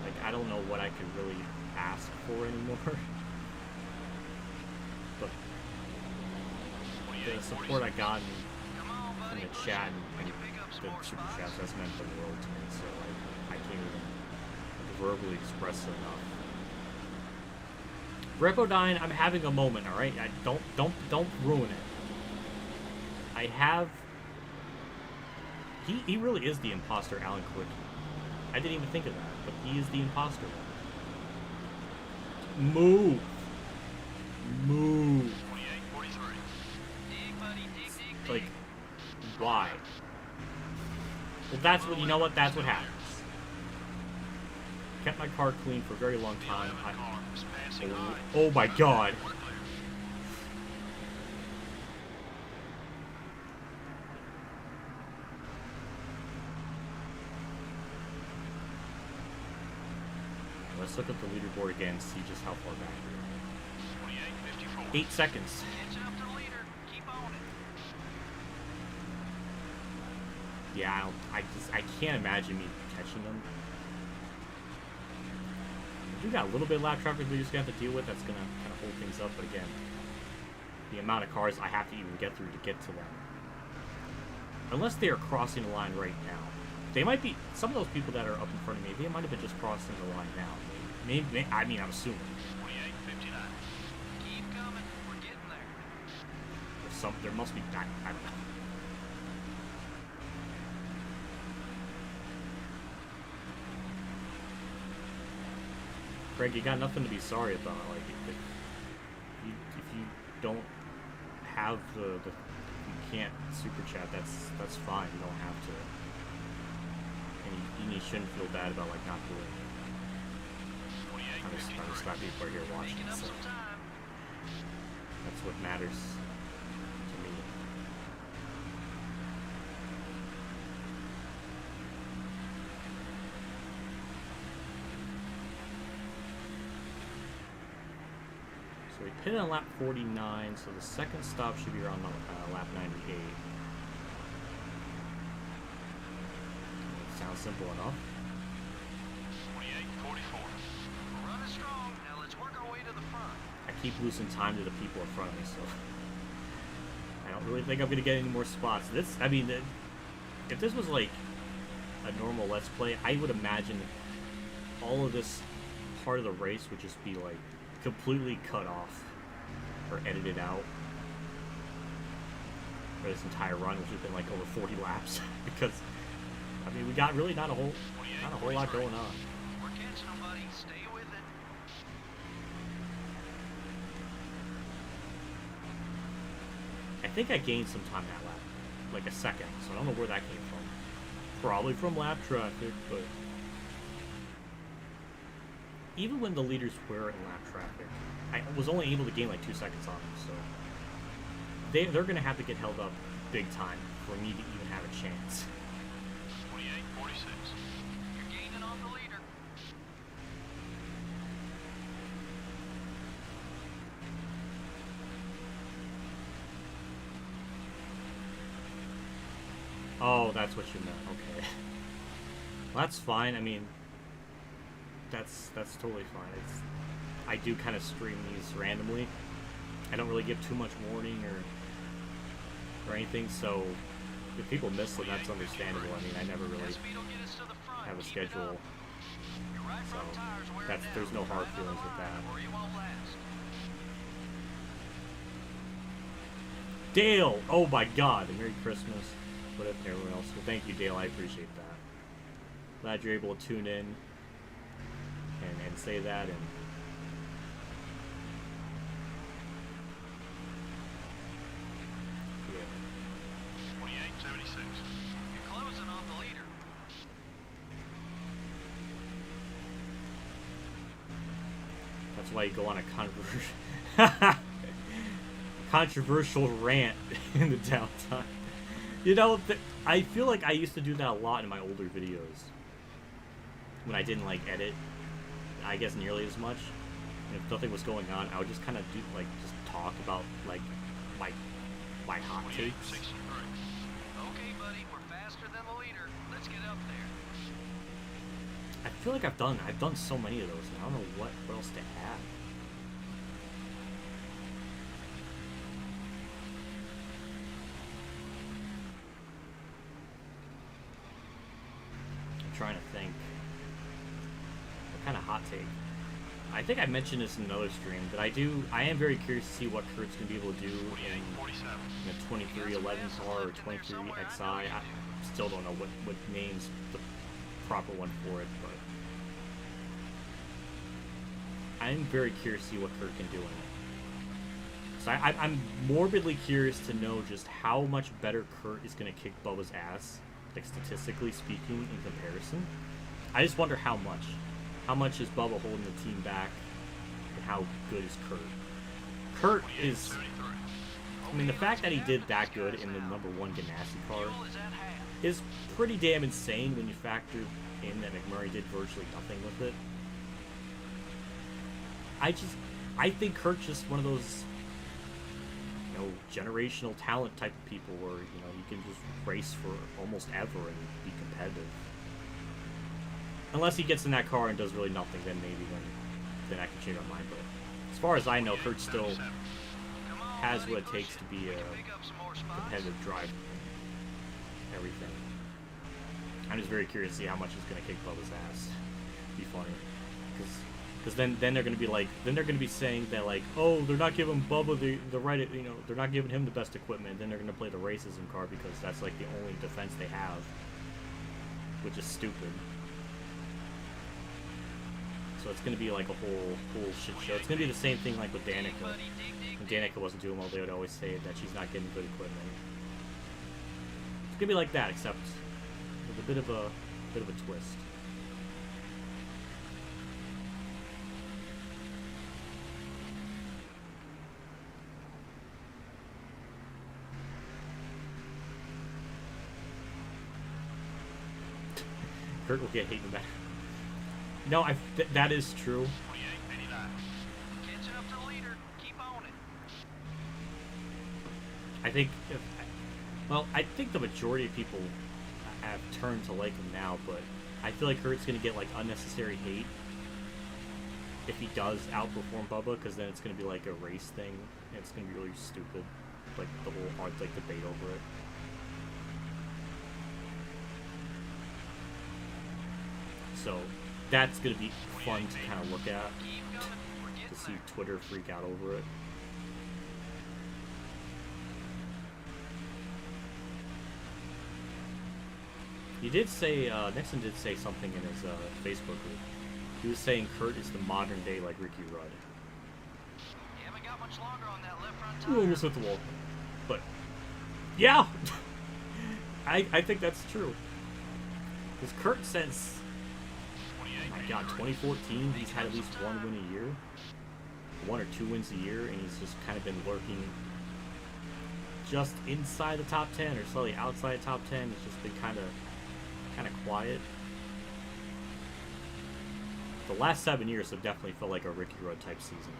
Like, I don't know what I could really ask for anymore. But the support I got Come on, in buddy. the push chat it. We and can pick up some the more super spots. chats, that's meant the world to me. So I can't even verbally express it enough. Repodyne, I'm having a moment, all right? Don't ruin it. I have. He really is the imposter, Alan Quick. I didn't even think of that, but he is the imposter. Move. Move. 28, 43. Dig, buddy, dig, dig, dig. Like, why? Well, that's what, you know what? That's what happens. Kept my car clean for a very long The time. 11 car is passing by. Oh my god. We're clear. Let's look at the leaderboard again, see just how far back we 28, 54. are. 8 seconds. Catch up to the leader. Keep on it. Yeah, I can't imagine me catching them. We got a little bit of lap traffic we're just gonna have to deal with. That's gonna kind of hold things up. But again, the amount of cars I have to even get through to get to them, unless they are crossing the line right now, they might be. Some of those people that are up in front of me, they might have been just crossing the line now. Maybe I mean, I'm assuming. 28, 59. Keep coming. We're getting there. There must be. I don't know. Craig, you got nothing to be sorry about. Like, if you don't have if you can't super chat, that's fine. You don't have to, and you shouldn't feel bad about like not doing it. 28, I'm just 53. glad people are here watching, Making up so some time. that's what matters to me. So we pitted on lap 49, so the second stop should be around lap 98. Sounds simple enough. 28, 44. We're running strong. Now let's work our way to the front. I keep losing time to the people in front of me, so I don't really think I'm gonna get any more spots. I mean, if this was like a normal Let's Play, I would imagine all of this part of the race would just be like completely cut off or edited out for this entire run, which has been like over 40 laps. Because I mean, we got really not a whole lot going on. We're catching them, buddy. Stay with it. I think I gained some time that lap, like a second, so I don't know where that came from. Probably from lap traffic, but even when the leaders were in lap traffic, I was only able to gain like 2 seconds on them, so they're going to have to get held up big time for me to even have a chance. 28, 46. You're gaining on the leader. Oh, that's what you meant. Okay. Well, that's fine. I mean, that's totally fine. I do kind of stream these randomly. I don't really give too much warning or anything, so if people miss them, that's understandable. I mean, I never really have a schedule, so there's no hard feelings with that. Dale! Oh my god, and Merry Christmas. What if everyone else? Well, thank you, Dale. I appreciate that. Glad you're able to tune in and say that. And yeah. 28.76. You're closing on the leader. That's why you go on a controversial rant in the downtime. You know, I feel like I used to do that a lot in my older videos. When I didn't, like, edit, I guess, nearly as much. And if nothing was going on, I would just kind of do, like, just talk about, like, my hot takes. Okay, buddy, we're faster than the leader. Let's get up there. I feel like I've done so many of those, and I don't know what else to add. I'm trying to think. What kind of hot take? I think I mentioned this in another stream, but I am very curious to see what Kurt's going to be able to do in a 2311 car or 23XI. I still don't know what name's the proper one for it, but I'm very curious to see what Kurt can do in it. So I'm morbidly curious to know just how much better Kurt is going to kick Bubba's ass, like statistically speaking, in comparison. I just wonder how much. How much is Bubba holding the team back, and how good is Kurt? Kurt is... I mean, the fact that he did that good in the #1 Ganassi car is pretty damn insane when you factor in that McMurray did virtually nothing with it. I think Kurt's just one of those, you know, generational talent type of people where, you know, you can just race for almost ever and be competitive. Unless he gets in that car and does really nothing, then maybe then I can change my mind. But as far as I know, Kurt still has what it takes to be a competitive driver. Everything. I'm just very curious to see how much he's going to kick Bubba's ass. Be funny. Because then they're going to be like, then they're going to be saying that, like, oh, they're not giving Bubba the right, you know, they're not giving him the best equipment. Then they're going to play the racism card because that's like the only defense they have, which is stupid. So it's going to be like a whole shit show. It's going to be the same thing like with Danica. When Danica wasn't doing well, they would always say that she's not getting good equipment. It's going to be like that, except with a bit of a twist. Kurt will get hate in the back. No, that is true. Catching up to the leader. Keep on it. I think, I think the majority of people have turned to like him now, but I feel like Kurt's gonna get like unnecessary hate if he does outperform Bubba, because then it's gonna be like a race thing, and it's gonna be really stupid, like the whole hard like debate over it. So that's going to be fun to kind of look at, to see Twitter freak out over it. He did say, Nixon did say something in his Facebook group. He was saying Kurt is the modern day like Ricky Rudd. You haven't got much longer on that left front Ooh, tire. almost hit the wall. But, yeah! I think that's true. Because Kurt since... Oh my god, 2014, he's had at least one win a year. 1 or 2 wins a year, and he's just kind of been lurking just inside the top 10 or slightly outside the top 10. It's just been kind of quiet. The last 7 years have definitely felt like a Ricky Rudd type season.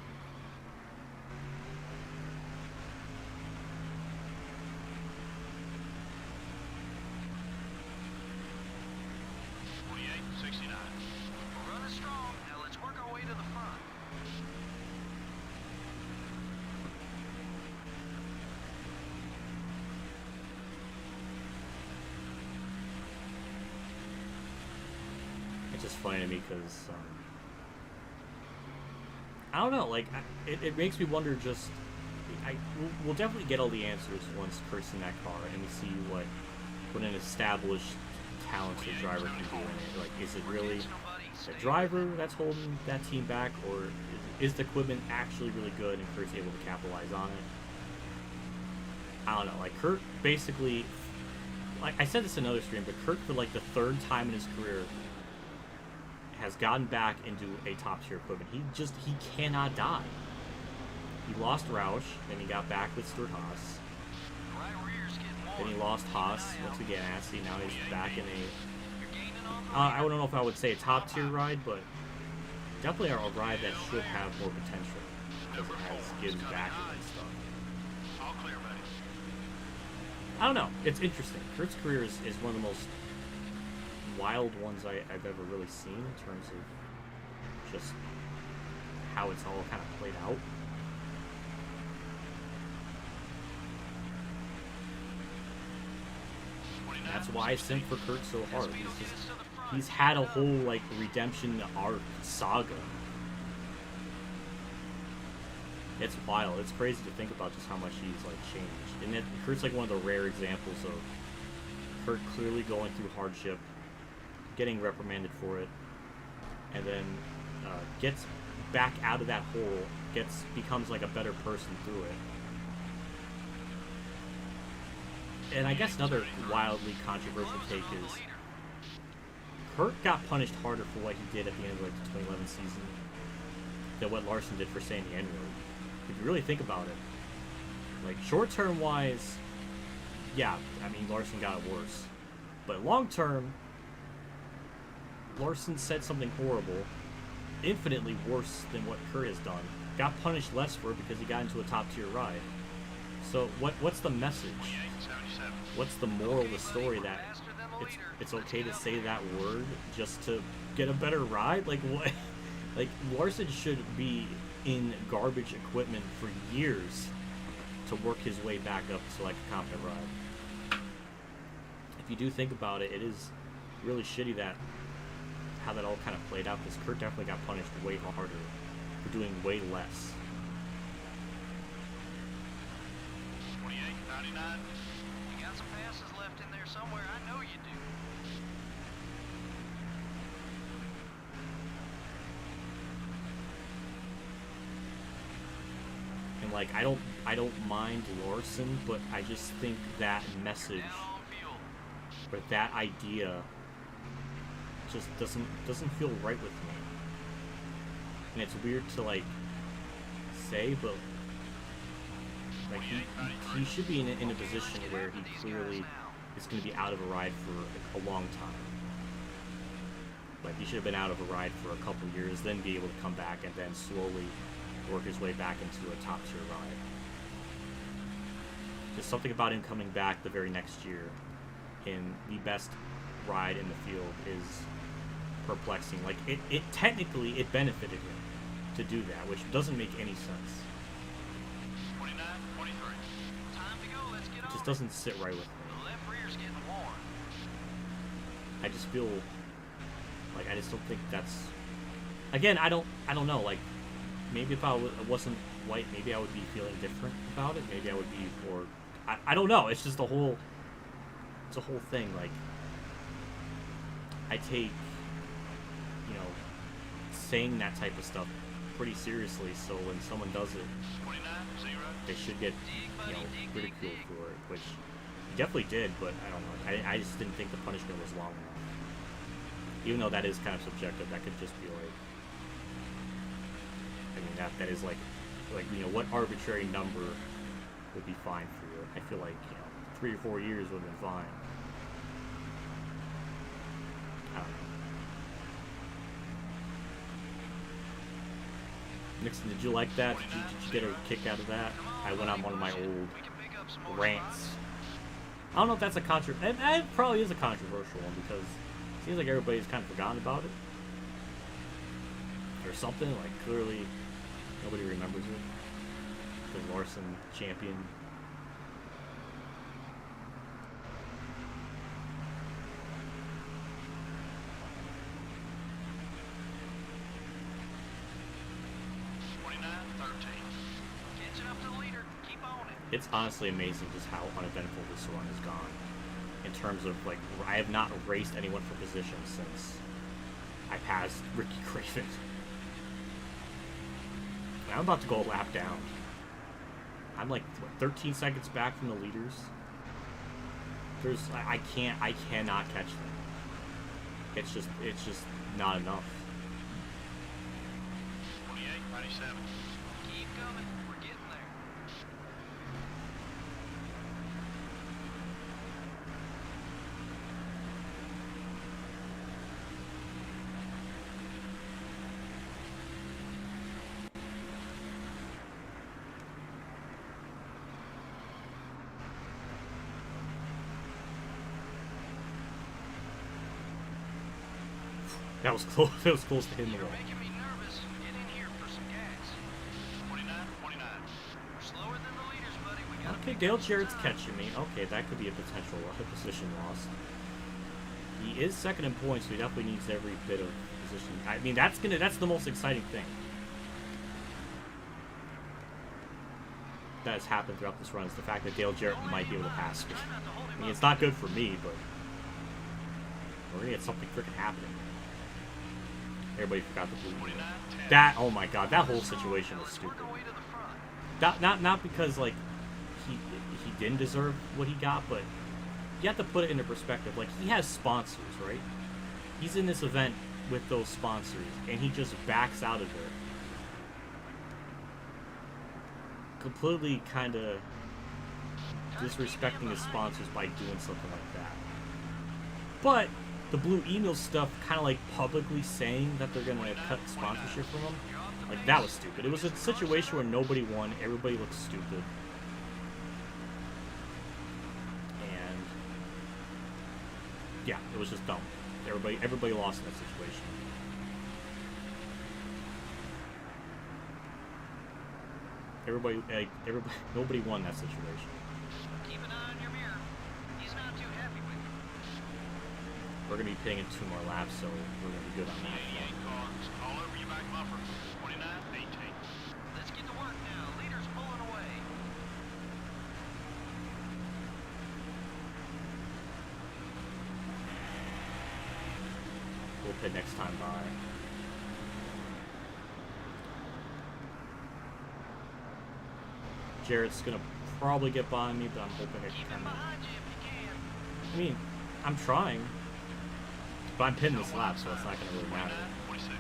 just funny to me because I don't know. Like, it makes me wonder. Just we'll definitely get all the answers once Kurt's in that car and we see what an established, talented driver can do in it. Like, is it really the driver that's holding that team back, or is the equipment actually really good and Kurt's able to capitalize on it? I don't know. Like, Kurt basically, like I said this in another stream, but Kurt, for like the third time in his career, has gotten back into a top tier equipment. He cannot die. He lost Roush, then he got back with Stuart Haas. Then he lost Haas once again. Now he's back in a I don't know if I would say a top tier ride, but definitely a ride that should have more potential because it has gives back and stuff. All clear, buddy. I don't know. It's interesting. Kurt's career is one of the most wild ones I've ever really seen in terms of just how it's all kind of played out. That's why I simp for Kurt so hard. He's had a whole like redemption arc saga. It's wild. It's crazy to think about just how much he's like changed. And Kurt's like one of the rare examples of Kurt clearly going through hardship, getting reprimanded for it, and then gets back out of that hole, becomes like a better person through it. And I guess another wildly controversial take is Kurt got punished harder for what he did at the end of like the 2011 season than what Larson did for saying the N-word. If you really think about it, like short-term wise, yeah, I mean Larson got it worse. But long-term, Larson said something horrible, infinitely worse than what Kurt has done. Got punished less for it because he got into a top-tier ride. So what's the message? What's the moral of the story? That it's okay to say that word just to get a better ride? Like what? Like Larson should be in garbage equipment for years to work his way back up to like a competent ride. If you do think about it, it is really shitty that how that all kind of played out, because Kurt definitely got punished way harder for doing way less. 28.99. You got some passes left in there somewhere. I know you do. And like I don't mind Larson, but I just think that message or that idea just doesn't feel right with me. And it's weird to like say, but like he should be in a position where he clearly is going to be out of a ride for a long time. Like he should have been out of a ride for a couple years, then be able to come back and then slowly work his way back into a top tier ride. Just something about him coming back the very next year in the best ride in the field is perplexing. Like it technically it benefited him to do that, which doesn't make any sense. 29.23. Time to go. Let's get It on. just doesn't sit right with me. The left rear's getting warm. I just feel like I just don't think that's. Again, I don't know. Like maybe if I wasn't white, maybe I would be feeling different about it. Maybe I would be more. I don't know. It's just a whole. It's a whole thing. Like I take, you know, saying that type of stuff pretty seriously. So when someone does it, 29.0. they should get, you know, ridiculed for it, which he definitely did. But I don't know. I just didn't think the punishment was long enough. Even though that is kind of subjective, that could just be like. I mean, that is like you know, what arbitrary number would be fine for you? I feel like, you know, 3 or 4 years would have been fine. I don't know. Nixon, did you like that? Did you get a kick out of that? I went on one of my old rants. I don't know if that's a it probably is a controversial one because it seems like everybody's kind of forgotten about it. Or something, like clearly nobody remembers it. The Larson champion. It's honestly amazing just how uneventful this run has gone. In terms of, like, I have not raced anyone for position since I passed Ricky Craven. I'm about to go a lap down. I'm like, what, 13 seconds back from the leaders. I cannot catch them. It's just not enough. 28, 27. Keep coming. We're getting there. That was close. That was close to hitting the You're wall. making me nervous. Get in here for some gas. 29, 29. We're slower than the leaders, buddy. We gotta Okay, pick Dale up some Jarrett's time. catching me. Okay, that could be a potential position loss. He is second in points, so he definitely needs every bit of position. I mean, that's the most exciting thing that has happened throughout this run is the fact that Dale Jarrett might be able to pass me. I mean, it's not good for me, but we're gonna get something freaking happening. Everybody forgot the blue. That, oh my god, that whole situation was stupid. Work our way to the front. Not because like he didn't deserve what he got, but you have to put it into perspective. Like, he has sponsors, right? He's in this event with those sponsors, and he just backs out of it. Completely kind of disrespecting his sponsors by doing something like that. But the Blue Email stuff, kind of like publicly saying that they're gonna cut sponsorship from him, like, that was stupid. It was a situation where nobody won, everybody looked stupid, and yeah, it was just dumb. Everybody lost in that situation. Nobody won that situation. Keep an eye on your mirror. He's not too happy with you. We're gonna be pitting in 2 more laps, so we're gonna be good on that. 88 cars. All over your back bumper. 29, 18. Let's get to work now. Leaders pulling away. We'll pit next time by. Jarrett's gonna probably get by me, but I'm hoping I Keep can. him behind you if you can. I mean, I'm trying, but I'm pitting this lap, so it's not gonna really matter. 26.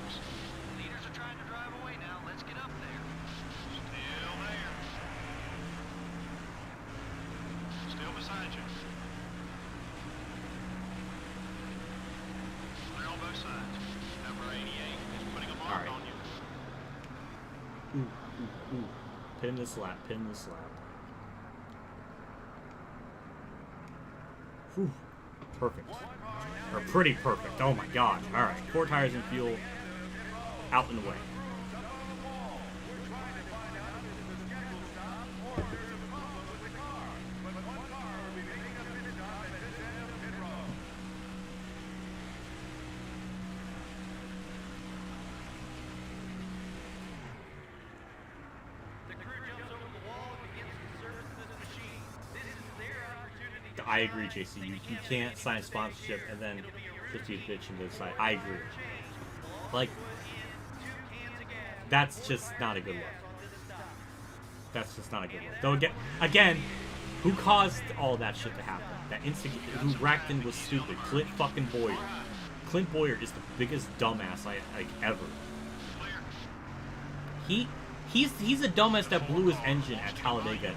Leaders are trying to drive away now. Let's get up there. Still there. Still beside you. They're on both sides. Number 88 is putting a mark Alright. on you. Ooh. Pin this lap. Whew. Perfect. Or pretty perfect. Oh my god. Alright. 4 tires and fuel. Out and away. The crew jumps over the wall and begins to service this machine. This is their opportunity. I agree, JC. You can't sign sponsorship and then just be a bitch and decide. I agree. Like, that's just not a good look. That's just not a good look. Though again, who caused all that shit to happen? Who wrecked and was stupid? Clint fucking Boyer. Clint Boyer is the biggest dumbass ever. He's a dumbass that blew his engine at Talladega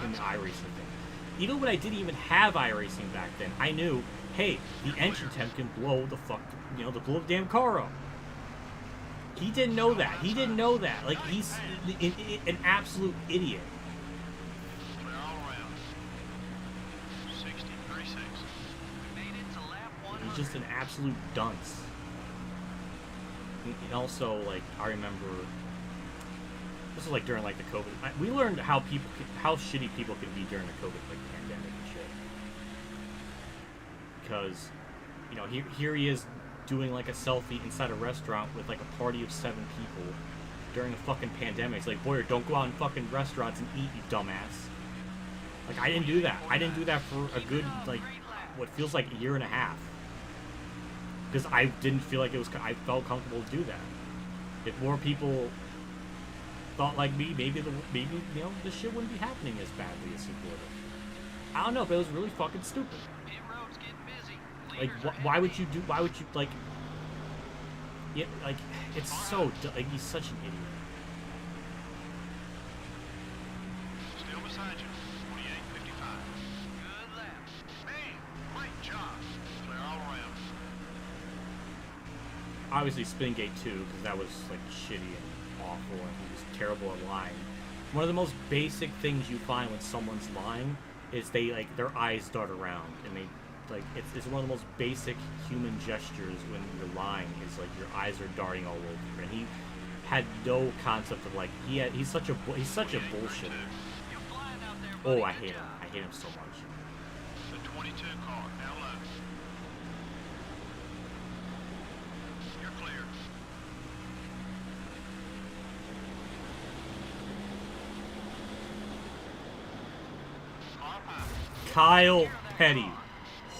in the iRacing thing. Even when I didn't even have iRacing back then, I knew, hey, the engine temp can blow the blow the damn car up. He didn't know that. Like, he's an absolute idiot. Clear all around. 60, 36. We made it to lap 100. He's just an absolute dunce. And also, like, I remember this was like during like the COVID. We learned how shitty people can be during the COVID pandemic and shit. Because, here he is doing like a selfie inside a restaurant with like a party of 7 people during a fucking pandemic. It's like, Boyer, don't go out in fucking restaurants and eat, you dumbass. Like, I didn't do that. I didn't do that for a good, like, what feels like a year and a half. Because I didn't feel like it was, I felt comfortable to do that. If more people thought like me, maybe, you know, this shit wouldn't be happening as badly as it would have. I don't know, but it was really fucking stupid. Like, why would you, like, yeah, like, it's so, like, he's such an idiot. Still beside you. 48.55. Good lap. Man, great job. Clear all around. Obviously, spin gate 2, because that was, like, shitty and awful, and he was terrible at lying. One of the most basic things you find when someone's lying is they, like, their eyes dart around, and they, like, it's one of the most basic human gestures when you're lying, is, like, your eyes are darting all over, and he had no concept of, like, he's such a bullshit. Oh, I hate him so much. The 22 car, now left. You're clear. Car pass. Kyle Petty.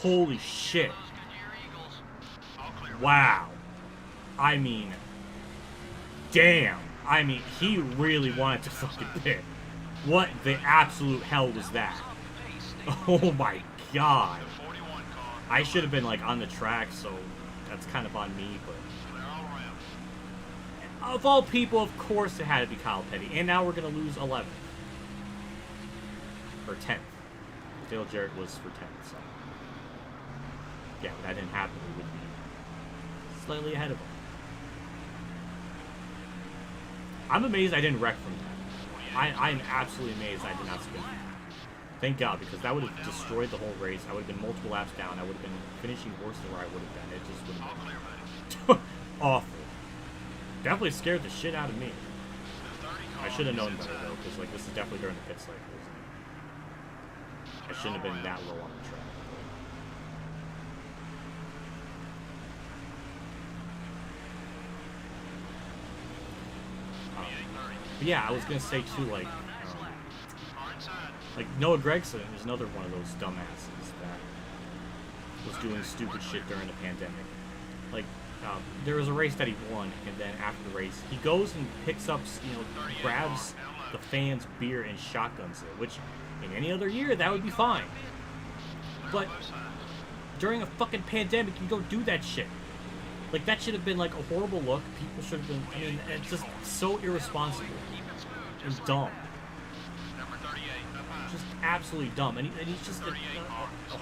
Holy shit. All clear. Wow. I mean, damn. I mean, he really wanted to fucking pit. What the absolute hell was that? Oh my god. 41 car. I should have been, like, on the track, so that's kind of on me, but... Clear all around. Of all people, of course it had to be Kyle Petty. And now we're going to lose 11th. Or 10th. Dale Jarrett was for 10th, so... Yeah, if that didn't happen, we would be slightly ahead of him. I'm amazed I didn't wreck from that. I'm absolutely amazed I did not spin. Thank God, because that would have destroyed the whole race. I would have been multiple laps down. I would have been finishing worse than where I would have been. It just would All have clear, buddy. been awful. Definitely scared the shit out of me. The 30 car I should have is known better, inside. though, because, like, this is definitely during the pit cycle, isn't it? I shouldn't have been that low on the track. But yeah, I was gonna say too, like, Car inside. like Noah Gragson is another one of those dumbasses that was doing stupid shit during the pandemic. Like, there was a race that he won, and then after the race, he goes and picks up, you know, grabs the fans' beer and shotguns it, which in any other year that would be fine. But during a fucking pandemic, you don't do that shit. Like, that should have been, like, a horrible look. People should have been, I mean, it's just so irresponsible and dumb. Number 38, up high. Just absolutely dumb. And he's just a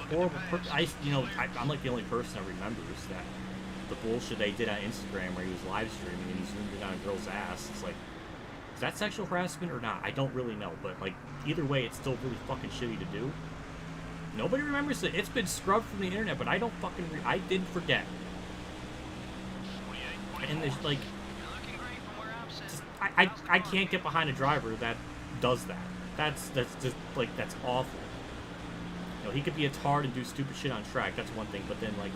horrible person. I'm, like, the only person that remembers that the bullshit they did on Instagram where he was live streaming and he zoomed in on a girl's ass. It's like, is that sexual harassment or not? I don't really know. But, like, either way, it's still really fucking shitty to do. Nobody remembers it. It's been scrubbed from the internet, but I don't fucking... I didn't forget. And there's, like... Just, I can't get behind a driver that does that. That's just, like, that's awful. You know, he could be a tard and do stupid shit on track. That's one thing. But then, like,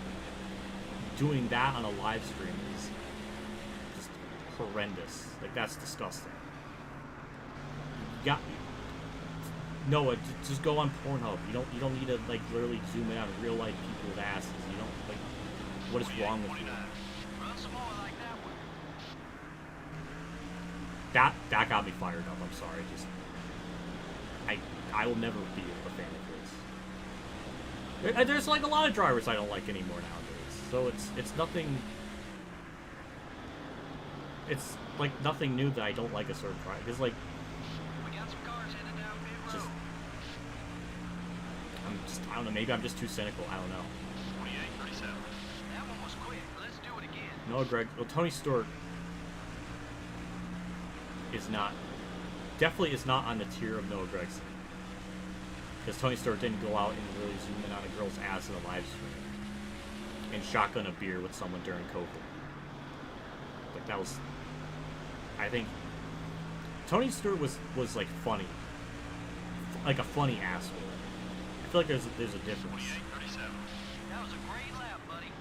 doing that on a live stream is just horrendous. Like, that's disgusting. You got... Noah, just go on Pornhub. You don't need to, like, literally zoom in on real life people with asses. You don't, like, what is wrong with you? That got me fired up. I'm sorry. Just I will never be a fan of his. There's, like, a lot of drivers I don't like anymore nowadays. So it's nothing. It's like nothing new that I don't like a certain driver. Because, like, just I don't know. Maybe I'm just too cynical. I don't know. 28.37. That one was quick. Let's do it again. Noah Greg. Well, Tony Stewart definitely is not on the tier of Noah Gragson. Because Tony Stewart didn't go out and really zoom in on a girl's ass in a live stream and shotgun a beer with someone during COVID. Like, that was, I think, Tony Stewart was like funny, like a funny asshole. I feel like there's a difference. 28.37. That was a great lap, buddy.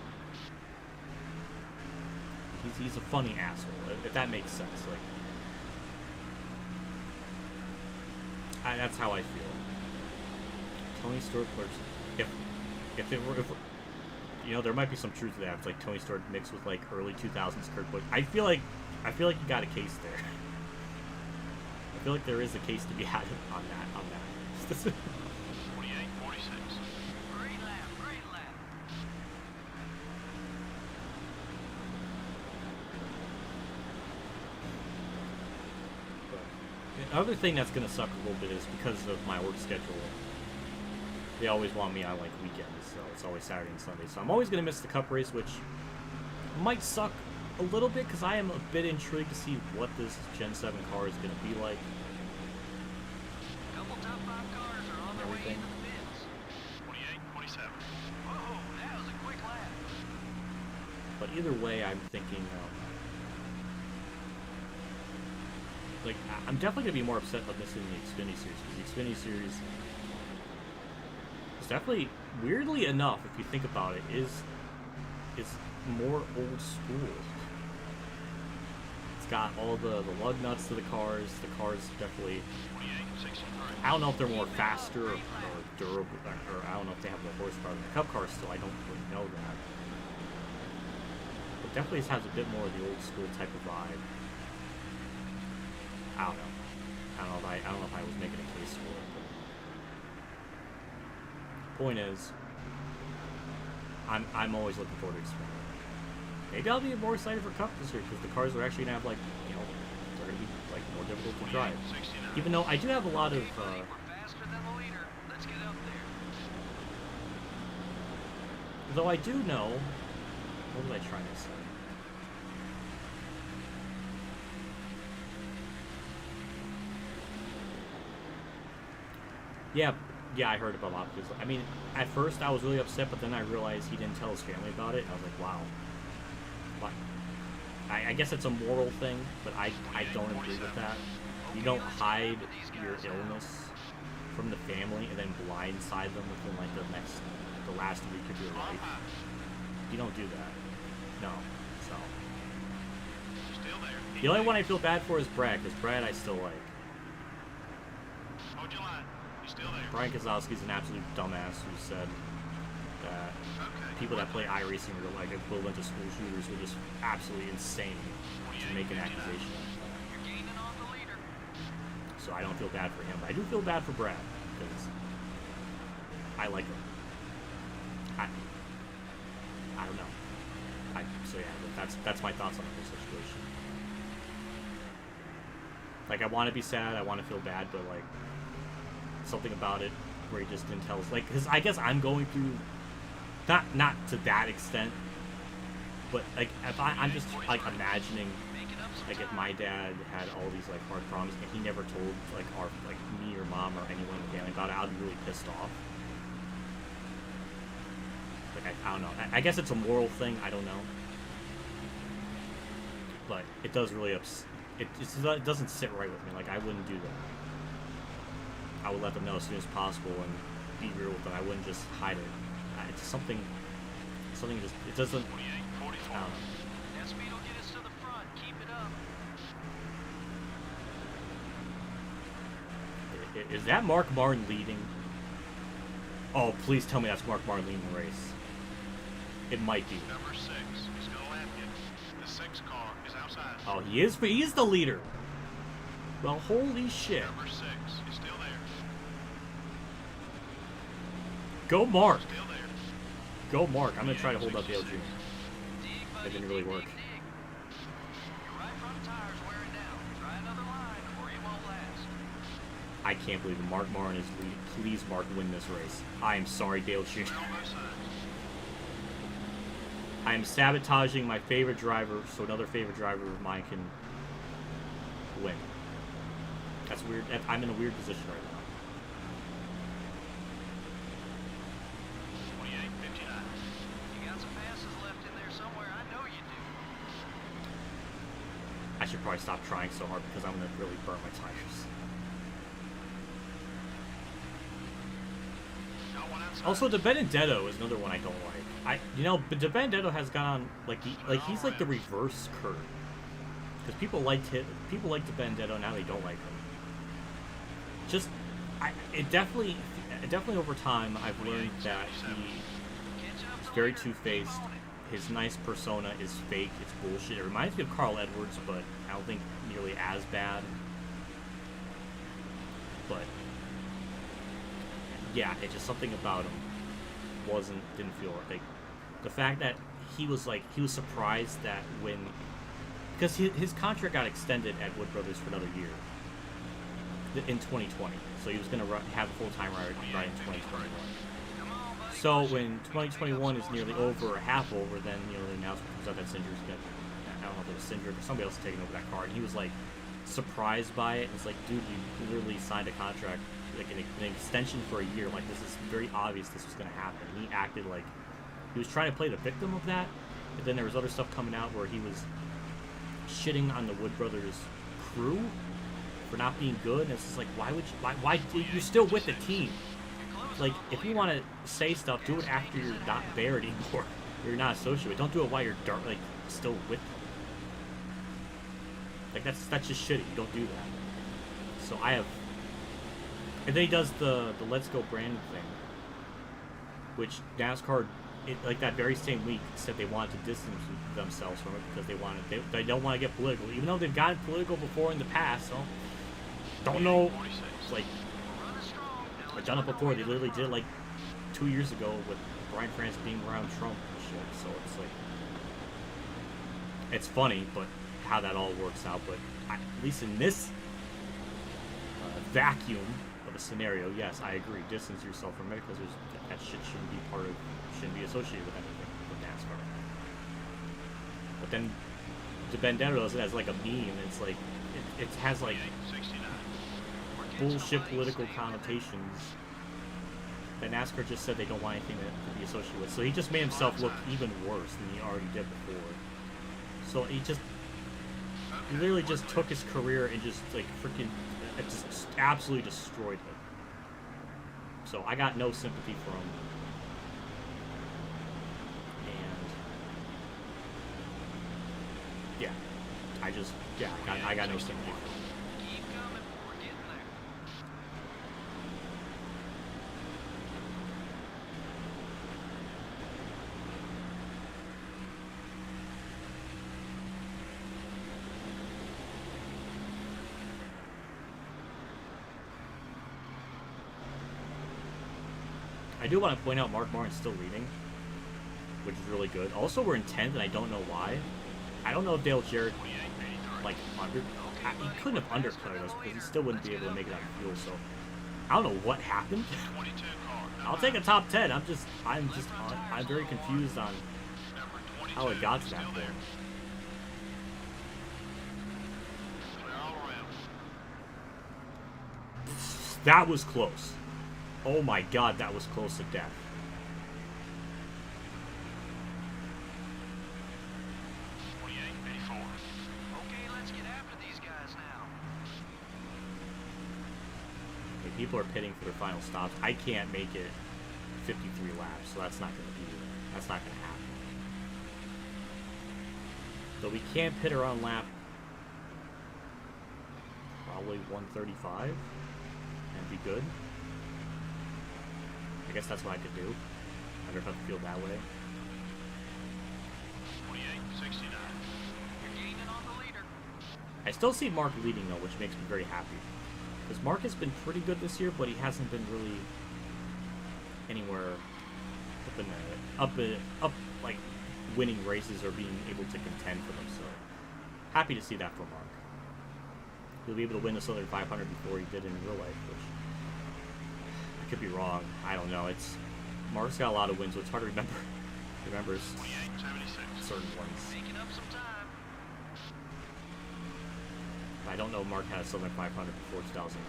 He's a funny asshole, if that makes sense. Like, that's how I feel. Tony Stewart clerks. If it were, you know, there might be some truth to that. It's like Tony Stewart mixed with like early 2000s Kurt Busch. I feel like you got a case there. I feel like there is a case to be had on that. 48, 46. Great lap, great lap. The other thing that's gonna suck a little bit is because of my work schedule. They always want me on like weekends, so it's always Saturday and Sunday. So I'm always gonna miss the Cup race, which might suck a little bit because I am a bit intrigued to see what this Gen 7 car is gonna be like. Couple top 5 cars are on their way into the pits. 48, 47. Whoa, that was a quick lap. But either way, I'm thinking, like, I'm definitely gonna be more upset of missing the Xfinity Series because the Xfinity Series is definitely, weirdly enough, if you think about it, is more old school. It's got all the lug nuts to the cars. The cars definitely. 48, 63. I don't know if they're more faster or durable, or I don't know if they have the horsepower than the Cup cars still. I don't really know that. But definitely has a bit more of the old school type of vibe. I don't know. I don't know if I was making a case for it. But point is, I'm always looking forward to Xfinity. Maybe I'll be more excited for Cup this year because the cars are actually gonna have like, you know, they're gonna be like more difficult to drive. 69. Even though I do have a lot of. We're faster than the leader. Let's get up there. Though I do know. What was I trying to say? Yeah, I heard about Lopez. I mean, at first I was really upset, but then I realized he didn't tell his family about it. I was like, wow. But I guess it's a moral thing, but I don't agree with that. You don't hide your illness from the family and then blindside them within like the last week of your life. You don't do that. No. So. Still there. The only one I feel bad for is Brad, because Brad I still like. Hold your line. You're still there. Brian Kozlowski's an absolute dumbass who said that people that play iRacing are like equivalent to school shooters were just absolutely insane to make an accusation. You're gaining on the leader. So I don't feel bad for him, but I do feel bad for Brad because I like him. I don't know. So yeah, that's my thoughts on the whole situation. Like I want to be sad, I want to feel bad, but like something about it where he just didn't tell us. Like, because I guess I'm going through not to that extent, but like if I'm just like imagining like if my dad had all these like hard problems and he never told like our like me or mom or anyone in the family about it, I'd be really pissed off. Like I don't know. I guess it's a moral thing. I don't know, but it does really it doesn't sit right with me. Like I wouldn't do that. I would let them know as soon as possible and be real with them. I wouldn't just hide it. It's just something just, it doesn't, 48, 44. That speed will get us to the front. Keep it up. Is that Mark Martin leading? Oh, please tell me that's Mark Martin leading the race. It might be. Number 6 is going to lap you. The 6 car is outside. Oh, he is, but he's the leader. Well, holy shit. Number 6 is still there. Go Mark. Still there. Go Mark. I'm going to try to hold up Dale Jr. That didn't really work. Your right front tire's wearing down. Try another line or you won't last. I can't believe it. Mark Martin is leading. Please, Mark, win this race. I am sorry, Dale Jr. On both sides. I am sabotaging my favorite driver so another favorite driver of mine can win. That's weird. I'm in a weird position right now. 28, 59. You got some passes left in there somewhere. I know you do. I should probably stop trying so hard because I'm going to really burn my tires. No one outside. Also, De Benedetto is another one I don't like. But De Benedetto has gone on he's like the reverse Kurt. Because people liked De Benedetto, now they don't like him. It definitely, definitely over time, I've learned that he's very two-faced. His nice persona is fake. It's bullshit. It reminds me of Carl Edwards, but I don't think nearly as bad. But yeah, it's just something about him didn't feel right. Like the fact that he was surprised that because his contract got extended at Wood Brothers for another year in 2020, so he was going to have a full-time ride in 2021. So when 2021 is nearly over or half over, then the announcement comes out that Singer's going to, I don't know if it was Singer, but somebody else is taking over that car, and he was like surprised by it. It's like, dude, you literally signed a contract, like an extension for a year. Like, this is very obvious this was going to happen. And he acted like he was trying to play the victim of that, but then there was other stuff coming out where he was shitting on the Wood Brothers crew for not being good. And it's just like, why you're still with the team? Like, if you want to say stuff, do it after you're not there anymore. You're not associated with. Don't do it while you're still with them. Like, that's just shitty. You don't do that. So and then he does the Let's Go Brandon thing, which NASCAR, like that very same week, said they wanted to distance themselves from it because they don't want to get political, even though they've gotten political before in the past. So don't know. It's like, I've done it before. They literally did it like 2 years ago with Brian France being around Trump and shit. So it's like, it's funny, but how that all works out. But at least in this vacuum of a scenario, yes, I agree. Distance yourself from it because that shit shouldn't be associated with anything with NASCAR. But then the Vendetta does it as like a meme. And it's like it has like bullshit political connotations that NASCAR just said they don't want anything to be associated with. So he just made himself look even worse than he already did before. So he literally just took his career and just like freaking just absolutely destroyed it. So I got no sympathy for him. And yeah, I got no sympathy for him. I do want to point out Mark Martin's still leading, which is really good. Also, we're in 10th, and I don't know why. I don't know if Dale Jarrett, like, he couldn't have undercut us because he still wouldn't be able to make it on fuel, so I don't know what happened. I'll take a top 10. I'm very confused on how it got to that point. That was close. Oh my god, that was close to death. Okay, let's get after these guys now. Okay, people are pitting for their final stops. I can't make it 53 laps, so that's not going to happen. So we can pit around lap probably 135 and be good. I guess that's what I could do. I don't know if I feel that way. 28-69. You're gaining on the leader. I still see Mark leading though, which makes me very happy. Because Mark has been pretty good this year, but he hasn't been really anywhere up like winning races or being able to contend for them. So happy to see that for Mark. He'll be able to win the Southern 500 before he did in real life, which I could be wrong. I don't know. Mark's got a lot of wins, so it's hard to remember certain ones. Making up some time. I don't know if Mark had a Southern 500 before 2009.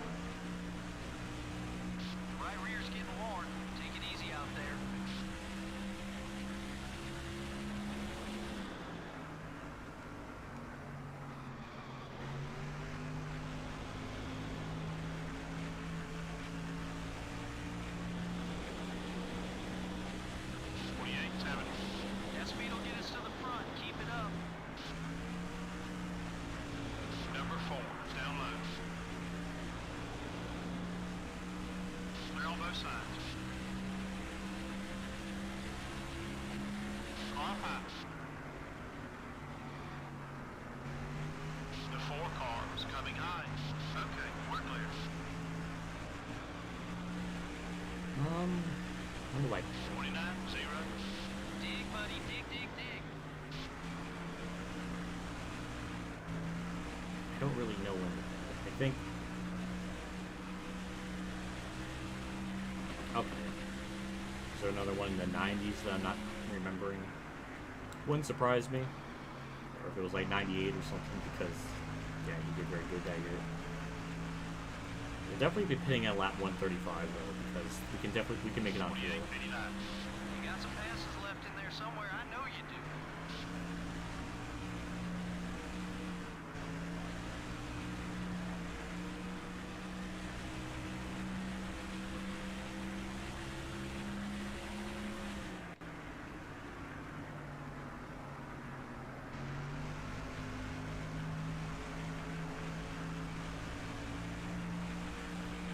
Right rear's getting worn. Take it easy out there. That speed will get us to the front. Keep it up. Number 4, down low. both sides. Car high. The 4 car is coming high. Okay, we're clear. I'm like 49, 0. Dig, buddy, dig, dig, dig. I don't really know when. I think. Okay. Is there another one in the 90s that I'm not remembering? Wouldn't surprise me. Or if it was like 98 or something, because yeah, you did very good that year. We'll definitely be pitting at lap 135 though, because we can make it on 48, field. 89. You got some passes left in there somewhere. I know you do.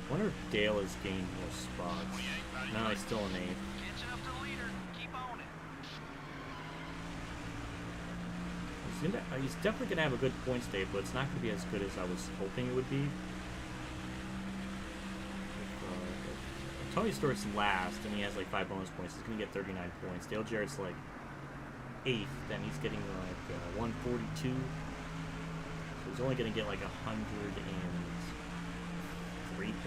I wonder if Dale has gained more spots. No, he's still in 8th. Catching up to the leader. Keep on it. He's definitely going to have a good points day, but it's not going to be as good as I was hoping it would be. If Tony Stewart's last and he has like 5 bonus points, he's going to get 39 points. Dale Jarrett's like 8th, then he's getting like 142. So he's only going to get like 103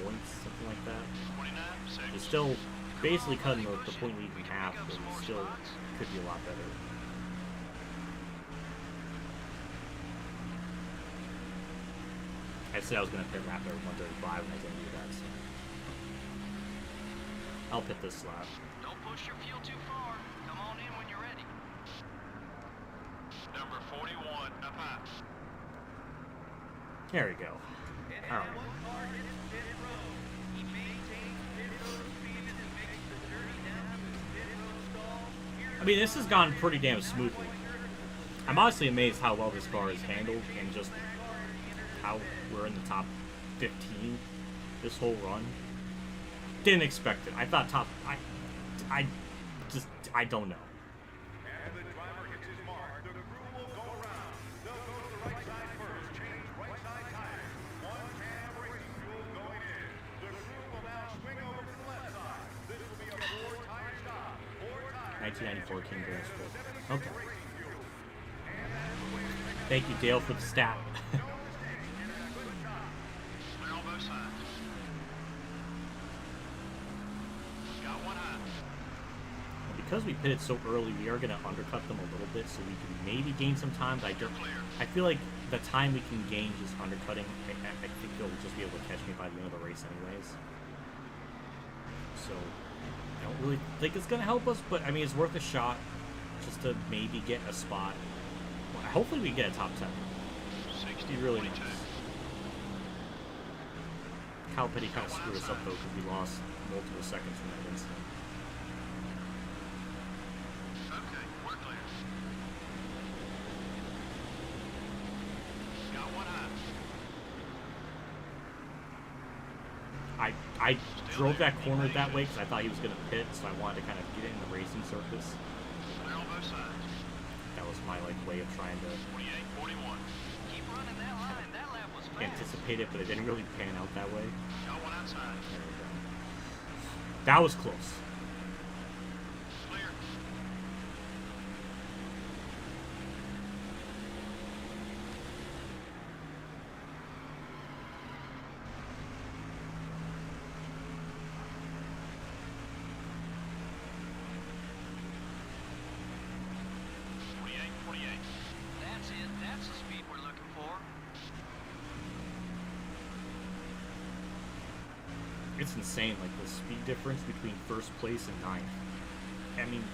points, something like that. 29, 6. He's still basically cutting the point lead in half, but he still could be a lot better. I said I was going to pit lap over 135 and I didn't do that, so I'll pit this lap. Don't push your fuel too far. Come on in when you're ready. Number 41, up high. There we go. Alright. I mean, this has gone pretty damn smoothly. I'm honestly amazed how well this car is handled and just how we're in the top 15 this whole run. Didn't expect it. I thought top... I don't know. And the driver hits his mark. The crew will go around. They'll go to the right side first. Change right side tires. 1 can of racing fuel going in. The crew will now swing over to the left side. This will be a 4-tire stop. 4 tires. 1994 King Grand Sport. Okay. Thank you, Dale, for the stat. Clear on both sides. Got 1 high. Because we pitted so early, we are going to undercut them a little bit so we can maybe gain some time. But I feel like the time we can gain just undercutting, I think they'll just be able to catch me by the end of the race anyways. So I don't really think it's going to help us, but I mean, it's worth a shot just to maybe get a spot. Well, hopefully we get a top 10. 60, It'd be really 22. nice. Kyle Petty kind of screwed us up though because we lost multiple seconds from that incident. Okay, we're clear. Got 1 high. I drove that corner that way because I thought he was going to pit, so I wanted to kind of get in the racing circus. Clear on both sides. That was my way of trying to 28, 41. Keep running that line. That lap was fast. anticipate it, but it didn't really pan out that way. Got 1 outside. There we go. That was close. Clear. That's it. That's the speed we're looking for. It's insane, like the speed difference between first place and 9th. I mean,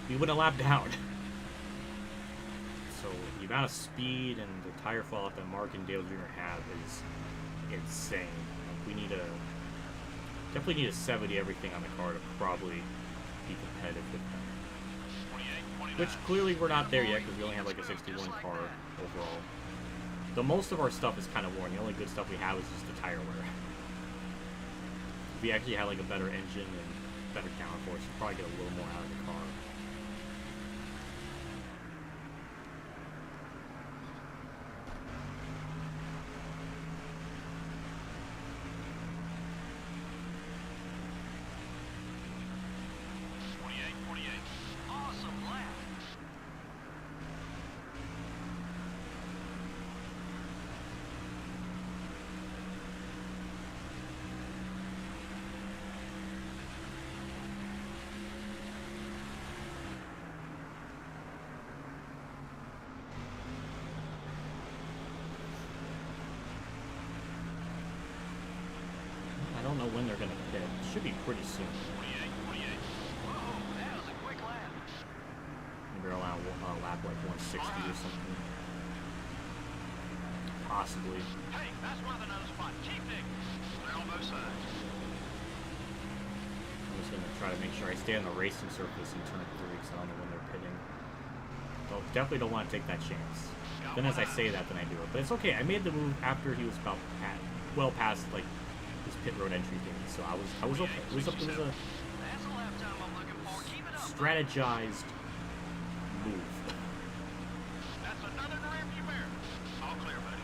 we would have lapped down. So the amount of speed and the tire fallout that Mark and Dale Jr. have is insane. Like, we need definitely need a 70 everything on the car to probably be competitive with them. 28, 29. Which clearly we're not there yet because we only have like a 61 car overall. The most of our stuff is kind of worn. The only good stuff we have is just the tire wear. If we actually had like a better engine and better downforce, you'd probably get a little more out of the car. Awesome lap. I don't know when they're gonna pit. It should be pretty soon. Whoa, that was a quick lap. Maybe around lap like 160 or something. Possibly. Hey, that's one of the nose spot. Keep digging. They're on both sides. I'm just gonna try to make sure I stay on the racing surface in turn 3 because I don't know when they're pitting. So definitely don't want to take that chance. Then as I say that, then I do it. But it's okay. I made the move after he was about well past like his pit road entry thing. So I was okay. It was a That's the lap time I'm looking for. Keep it up. strategized move. That's another rearview mirror. All clear, buddy.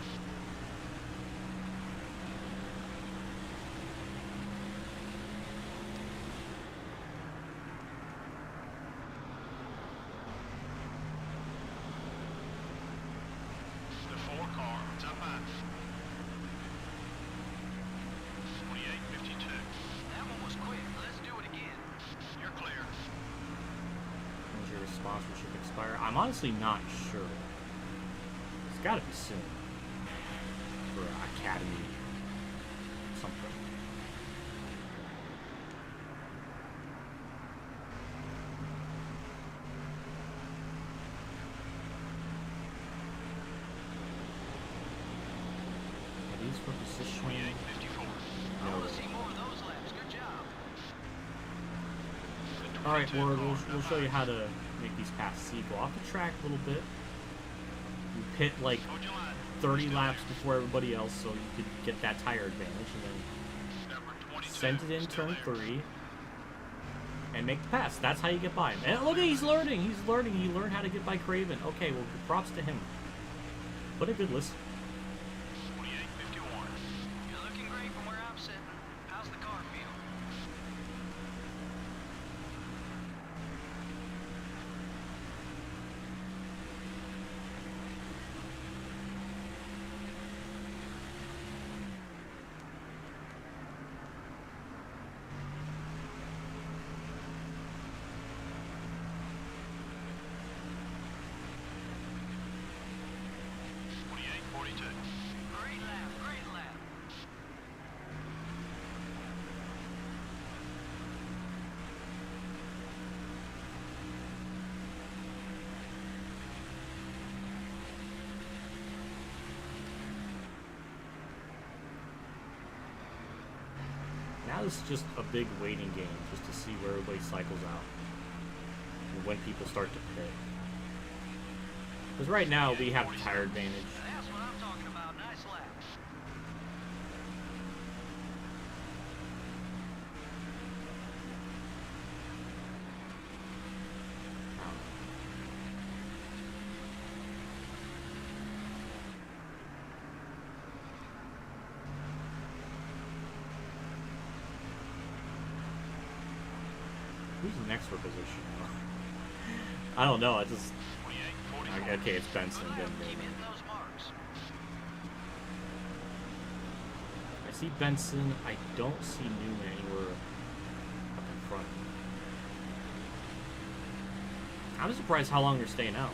The 4 car, it's up high. 28.52. That one was quick. Let's do it again. You're clear. When's your sponsorship expire? I'm honestly not sure. It's gotta be soon. For Academy something. Are these for position? 28.54. I want to see more of those laps. Good job. All right, Ward, we'll show you how to make these passes. See, go off the track a little bit. You pit like Hold your line. 30 laps before everybody else, so you could get that tire advantage, and then Number 22. send it in Still turn there. 3 and make the pass. That's how you get by him. And look, he's learning. He's learning. He learned how to get by Craven. Okay, well, props to him. What a good list. 28.51. You're looking great from where I'm sitting. How's the car feel? Great lap, great lap. Now this is just a big waiting game, just to see where everybody cycles out. And when people start to pit. Because right now, we have the tire advantage. That's what I'm talking about. Nice lap. Who's next for position? I don't know. I just... Okay, it's Benson. Good lap. Then, Keep hitting those marks. I see Benson. I don't see Newman anywhere up in front. I'm surprised how long they're staying out.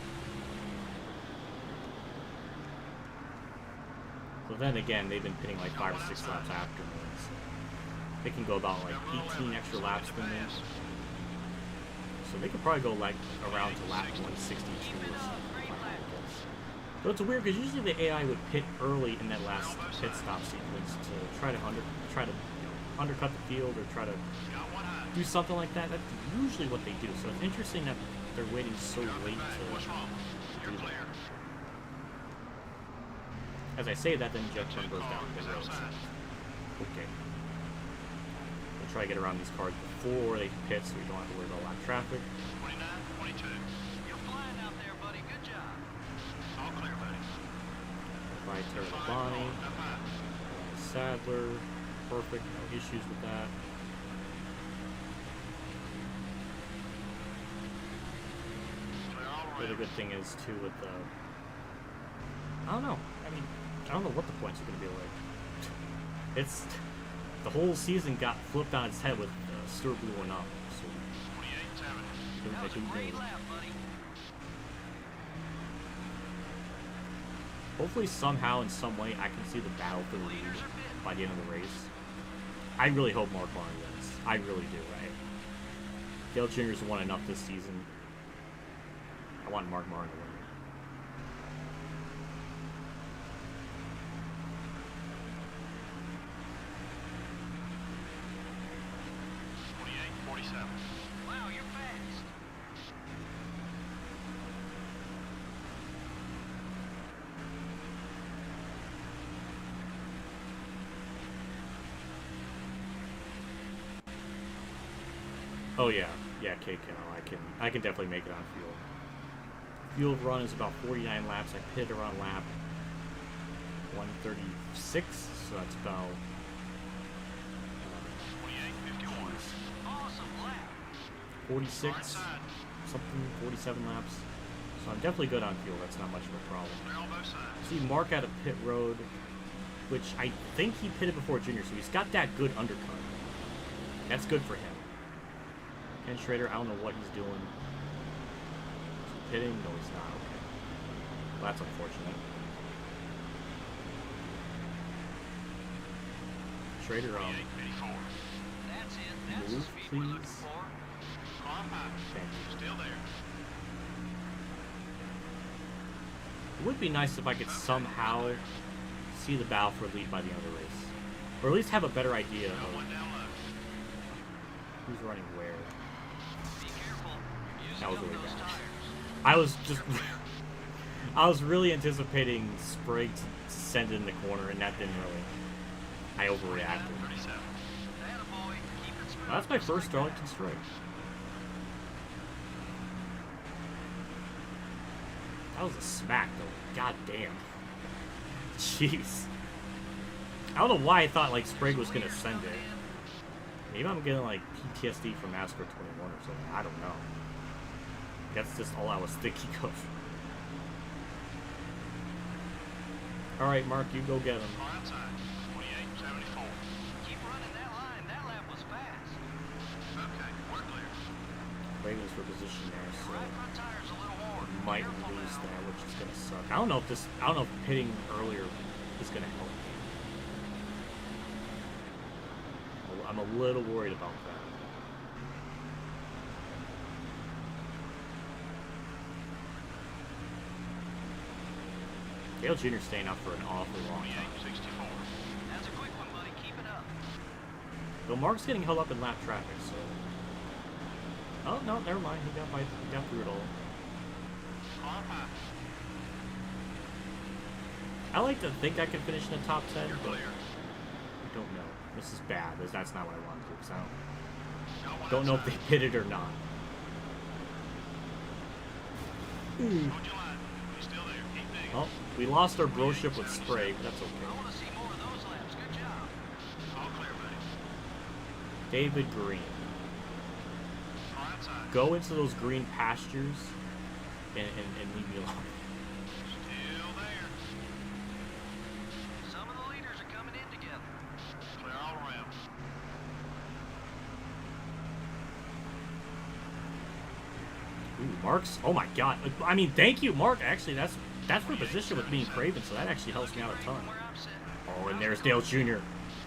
So then again, they've been pitting like 5 or 6 laps afterwards. They can go about like 18 extra laps than me. So they could probably go like around to lap 162 or something. So it's weird because usually the AI would pit early in that last pit stop sequence to try to undercut the field or try to do something like that. That's usually what they do. So it's interesting that they're waiting so late to do that. As I say that, then Jeff Burn goes down the road. So, okay. We'll try to get around these cars before they pit, so we don't have to worry about a lot of traffic. 29, 22. You're flying out there, buddy. Good job. All clear, buddy. By Terry Labonte, Sadler, perfect, no issues with that. Clear all The other around. good thing is too with the, I don't know. I mean, I don't know what the points are going to be like. It's the whole season got flipped on its head with Stuart Blue one up. So 28, 7. That was a great lap, buddy. hopefully somehow in some way I can see the battle for the lead by the end of the race. I really hope Mark Martin wins. I really do. Dale Jr.'s won enough this season. I want Mark Martin to win. Wow, you're fast. Oh yeah, K I can definitely make it on fuel. Fuel run is about 49 laps. I pitted around lap 136, so that's about 46, something, 47 laps. So I'm definitely good on fuel. That's not much of a problem. See Mark at a pit road, which I think he pitted before Junior, so he's got that good undercut. That's good for him. Ken Schrader, I don't know what he's doing. Is he pitting? No, he's not. Okay. Well, that's unfortunate. Schrader, That's it. That's the move, speed we're looking please. for. Thank you. Still there. It would be nice if I could somehow see the battle for lead by the end of the race. Or at least have a better idea of One down low. who's running where. Be careful. You're That was using really up those bad. tires. I was just... I was really anticipating Sprague to send it in the corner, and that didn't really... I overreacted. 37. Attaboy. Keep it smooth. Well, that's my first Darlington strike. That was a smack, though. God damn. Jeez. I don't know why I thought, like, Sprague was gonna send it. Maybe I'm getting, like, PTSD from NASCAR 21 or something. I don't know. That's just all I was thinking of. Alright, Mark, you go get him. Far outside. 28, 74. Keep running that line. That lap was fast. Okay, we're clear. Ravens for position there, so Right front tire's a little worn. might Careful lose now. that, which is gonna suck. I don't know if pitting earlier is gonna help. I'm a little worried about that. Dale Jr. staying up for an awfully long 28, time. 64. That's a quick one, buddy. Keep it up. Though Mark's getting held up in lap traffic, so. Oh no, never mind. He got through it all. Car high. I like to think I can finish in the top 10, You're but clear. I don't know. This is bad. That's not what I want to do. 'Cause I No one don't know if they outside. pitted or not. Hold your line. You're still there. Keep digging. Oh, we lost our broship with Sprague, but that's I okay. want to see more of those laps. Good job. All clear, buddy. David Green. Far outside. Go into those green pastures and leave me alone. Still there. Some of the leaders are coming in together. Clear all around. Ooh, Mark's. Oh my God. I mean, thank you, Mark. Actually, that's for position with me and Craven, so that actually helps me out a ton. Where I'm sitting. Oh, and there's Dale Jr.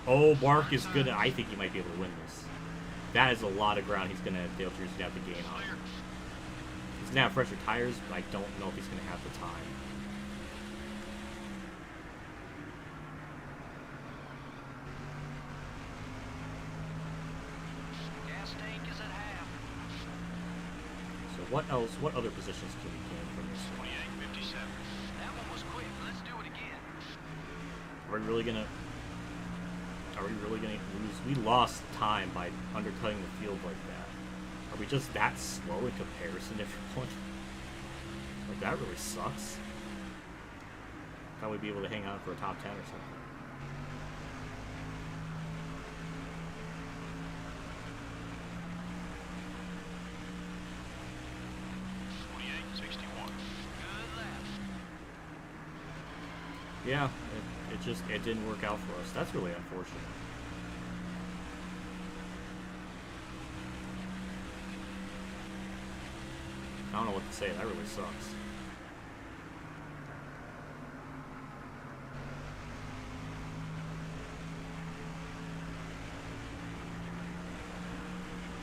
Oh, Mark is good. I think he might be able to win this. That is a lot of ground. Dale Jr.'s gonna have to gain on. He's gonna have fresher tires, but I don't know if he's gonna have the time. Gas tank is at half. So what else? What other positions can we gain from this? 28, 57. That one was quick. Let's do it again. Are we really gonna? Are we really going to lose? We lost time by undercutting the field like that. Are we just that slow in comparison to everyone? Like, that really sucks. Thought we'd be able to hang on for a top 10 or something. Yeah, it didn't work out for us. That's really unfortunate. I don't know what to say. That really sucks.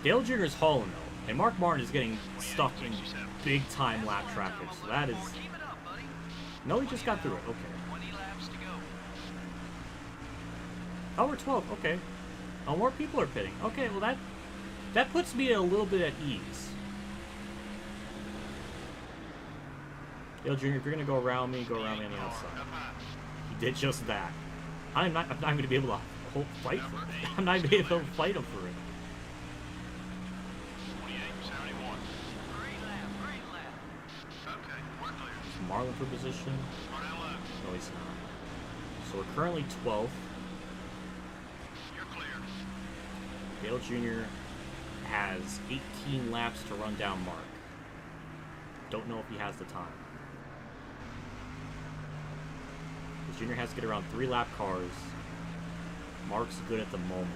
Dale Jr. is hauling though, and Mark Martin is getting stuck in big time lap traffic. So that is. No, he just got through it. Okay. Oh, we're 12. Okay. Oh, more people are pitting. Okay, well that puts me a little bit at ease. Dale Jr., if you're gonna go around me on the outside. He did just that. I'm not gonna be able to fight for it. I'm not even able to fight him for it. Is Marlin for position? No, he's not. So we're currently 12th. Dale Jr. has 18 laps to run down Mark. Don't know if he has the time. Jr. has to get around 3 lap cars. Mark's good at the moment.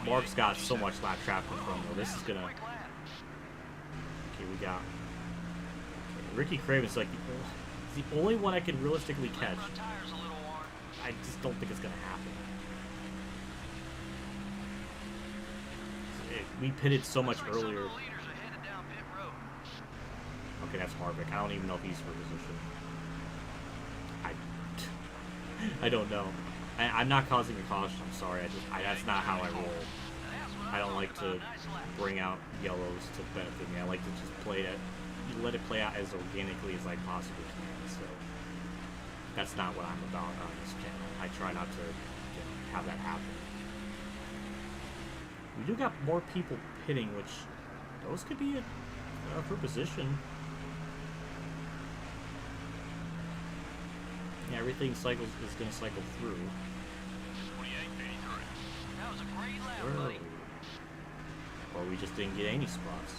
Mark's got so much lap traffic in front of him. This is gonna. Okay, we got. Okay, Ricky Craven's like the only one I can realistically catch. I just don't think it's gonna happen. We pitted so much earlier. Okay, that's Harvick. I don't even know if he's for position. I don't know. I'm not causing a caution. I'm sorry. That's not how I roll. I don't like to bring out yellows to benefit me. I like to just let it play out as organically as I possibly can. So that's not what I'm about on this channel. I try not to have that happen. We do got more people pitting, which those could be for position. Yeah, everything is going to cycle through. 28.83. That was a great lap, Where are buddy. we? Well, we just didn't get any spots.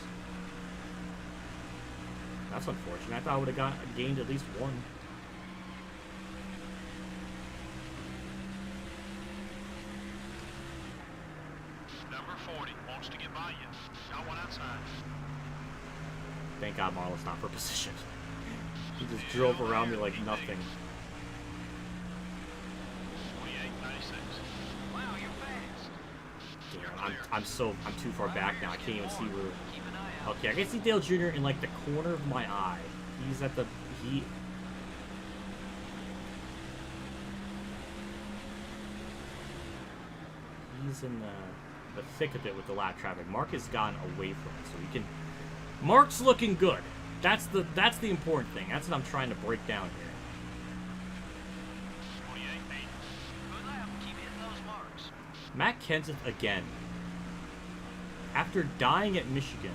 That's unfortunate. I thought I would have gained at least one. Number 40 wants to get by you. Got one outside. Thank God Marlon's not for position. He just drove around me like nothing. 28.96. Wow, you're fast. Damn, I'm too far back now. I can't even see where. Okay, I can see Dale Jr. in like the corner of my eye. He's at the He's in the thick of it with the lap traffic. Mark has gone away from it, so he can. Mark's looking good. That's the important thing. That's what I'm trying to break down here. 28.8. Good lap. Keep hitting those marks. Matt Kenseth again, after dying at Michigan,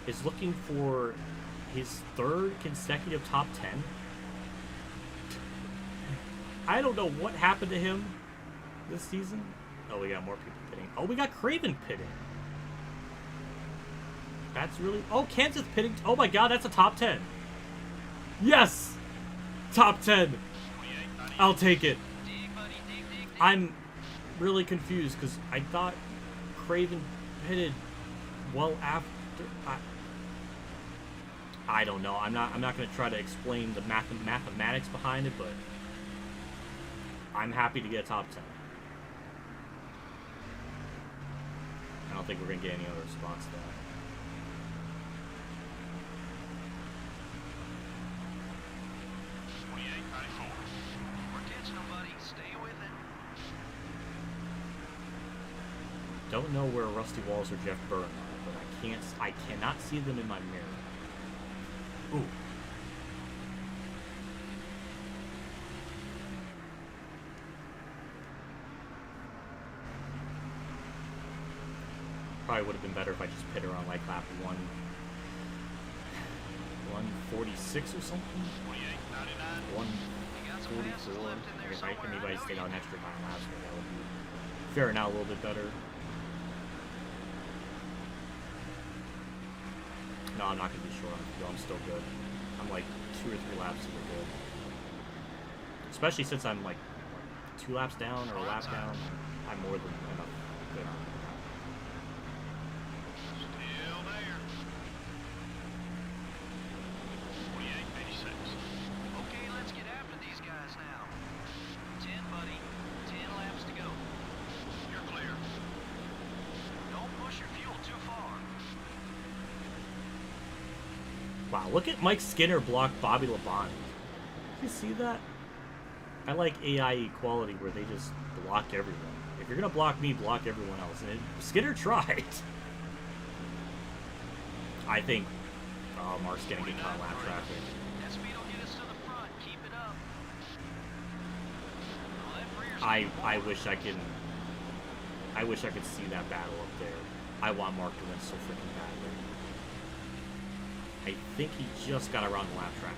is looking for his 3rd consecutive top 10. I don't know what happened to him this season. Oh, we got more people pitting. Oh, we got Craven pitting. That's really... Oh, Kenseth pitting. Oh my God, that's a top 10. Yes! Top 10. I'll take it. Dig, buddy, dig, dig, dig. I'm really confused because I thought Craven pitted well after. I don't know. I'm not going to try to explain the mathematics behind it, but I'm happy to get a top 10. I don't think we're going to get any other response to that. We're catching them, buddy. Stay with it. Don't know where Rusty Walls or Jeff Burton are, but I cannot see them in my mirror. Ooh. Probably would have been better if I just pit her on like lap 146 or something. 144. Like if anybody stayed on extra time last year, that would be faring out a little bit better. No, I'm not gonna be short on fuel. I'm still good. I'm like 2 or 3 laps super good. Especially since I'm like 2 laps down or a lap down. I'm more than enough good on. Still there. 48.86. Okay, let's get after these guys now. 10, buddy. 10 laps to go. You're clear. Don't push your fuel too far. Wow, look at Mike Skinner block Bobby Labonte. You see that? I like AI equality where they just block everyone. If you're gonna block me, block everyone else. And Skinner tried. I think Mark's gonna get caught in lap traffic. That speed will get us to the front. Keep it up. Let rear I wish I could see that battle up there. I want Mark to win so freaking badly. I think he just got around the lap traffic.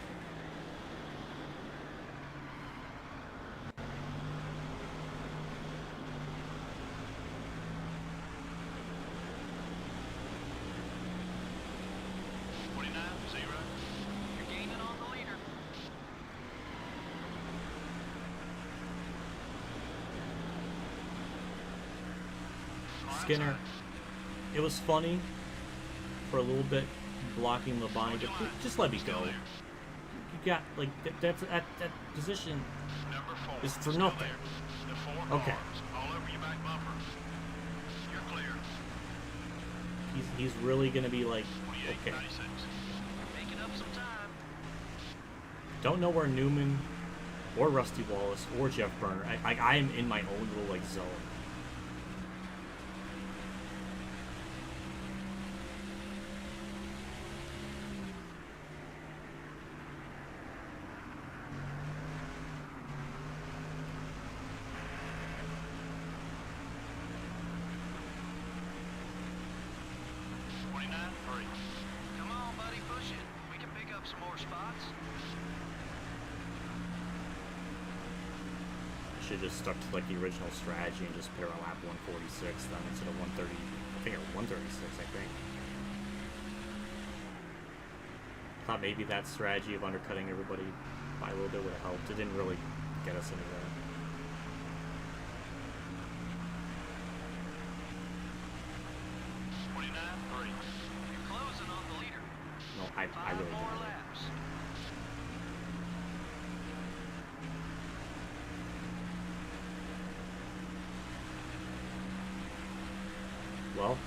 You're gaining on the leader. Skinner, it was funny for a little bit blocking Labonte, but just let me go. You got like that position Number 4 is for still nothing. there. The 4 Okay. cars all over your back bumper. You're clear. He's really gonna be like, okay. 48.96. Making up some time. Don't know where Newman or Rusty Wallace or Jeff Burner. I am in my own little like zone. Come on, buddy, push it. We can pick up some more spots. Should just stuck to like the original strategy and just put her on lap 146 then instead of 130. I think it was 136. I think. Thought maybe that strategy of undercutting everybody by a little bit would have helped. It didn't really get us anywhere. You're closing on the leader. No, I 5 really more didn't. laps. Well,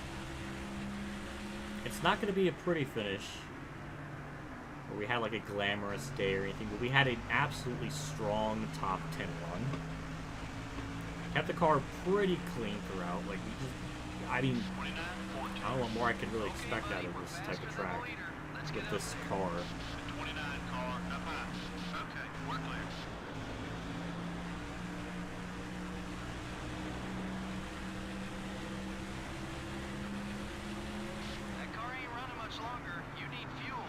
it's not going to be a pretty finish, where we had like a glamorous day or anything, but we had an absolutely strong top 10 run. Kept the car pretty clean throughout. Like we just, I mean, I don't know what more I could really expect out of this type of track with this car. 29 car up high. Okay, we're clear. That car ain't running much longer. You need fuel.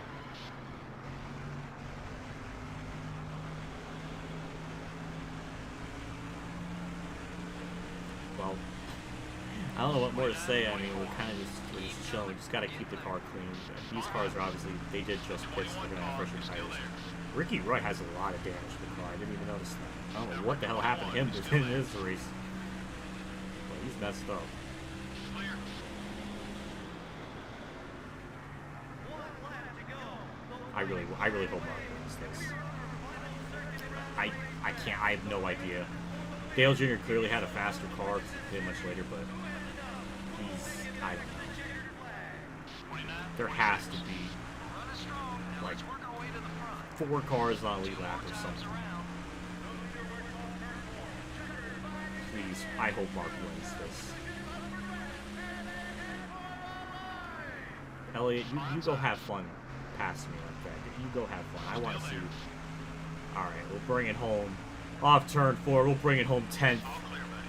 Well, I don't know what more to say. I mean, we're just chilling. We just got to keep the car clean. These cars are obviously, they did just pits. They're going to have fresher tires. Ricky Roy has a lot of damage to the car. I didn't even notice that. I don't know what the hell happened to him in this race. But he's messed up. Clear. I really hope Mark wins this. I can't. I have no idea. Dale Jr. clearly had a faster car. Came much later, but he's. I don't know. There has to be Running strong. Now like let's work our way to the front. 4 cars on a lead lap or Times something. around. Please, I hope Mark wins this. Elliot, you go have fun past me like that. You go have fun. I want to see. Alright, we'll bring it home. Off turn 4, we'll bring it home 10th. All clear, buddy.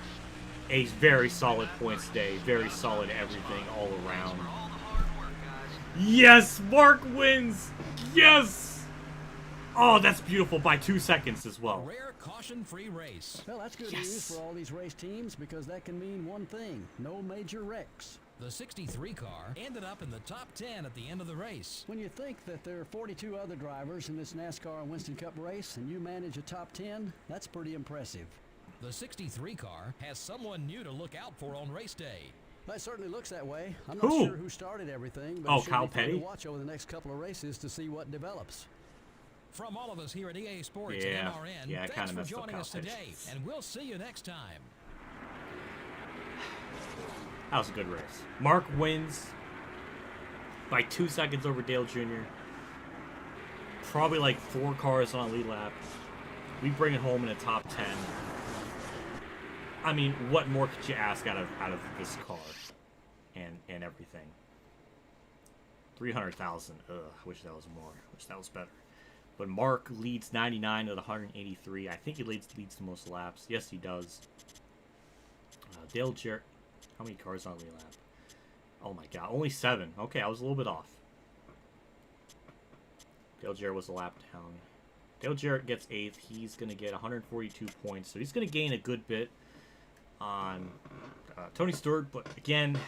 a very solid points day, very solid everything all around. For all the hard work, guys. Yes, Mark wins. Yes. Oh, that's beautiful by 2 seconds as A well. rare caution-free race. Well, that's good news for all these race teams because that can mean one thing: no major wrecks. The 63 car ended up in the top 10 at the end of the race. When you think that there are 42 other drivers in this NASCAR Winston Cup race and you manage a top 10, that's pretty impressive. The 63 car has someone new to look out for on race day. That certainly looks that way. I'm not Who? sure who started everything, but Oh, it should Kyle be fun Petty? to watch over the next couple of races to see what develops. From all of us here at EA Sports Yeah. and MRN, Yeah, I thanks kinda for messed up joining Kyle us Petty. today, and we'll see you next time. That was a good race. Mark wins by 2 seconds over Dale Jr. Probably like 4 cars on a lead lap. We bring it home in a top 10. I mean, what more could you ask out of this car and everything? 300,000. Ugh, I wish that was more. I wish that was better. But Mark leads 99 out of 183. I think he leads the most laps. Yes, he does. Dale Jarrett. How many cars on the lead lap? Oh my god, only 7. Okay, I was a little bit off. Dale Jarrett was a lap down. Dale Jarrett gets 8th. He's going to get 142 points. So he's going to gain a good bit on Tony Stewart. But again,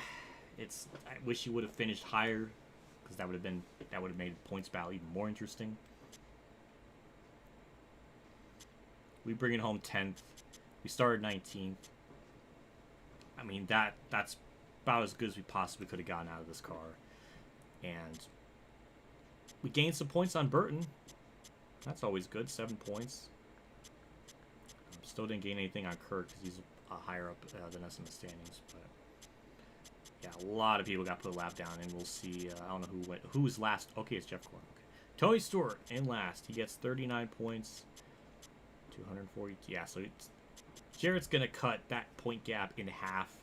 I wish he would have finished higher because that would have made the points battle even more interesting. We bring it home 10th. We started 19th. I mean, that's about as good as we possibly could have gotten out of this car. And we gained some points on Burton. That's always good. 7 points. Still didn't gain anything on Kirk because he's higher up than us in the standings. But yeah, a lot of people got put a lap down, and we'll see. I don't know who was last. Okay, it's Jeff Corn. Okay. Tony Stewart in last. He gets 39 points. 240. Yeah, so Jarrett's going to cut that point gap in half.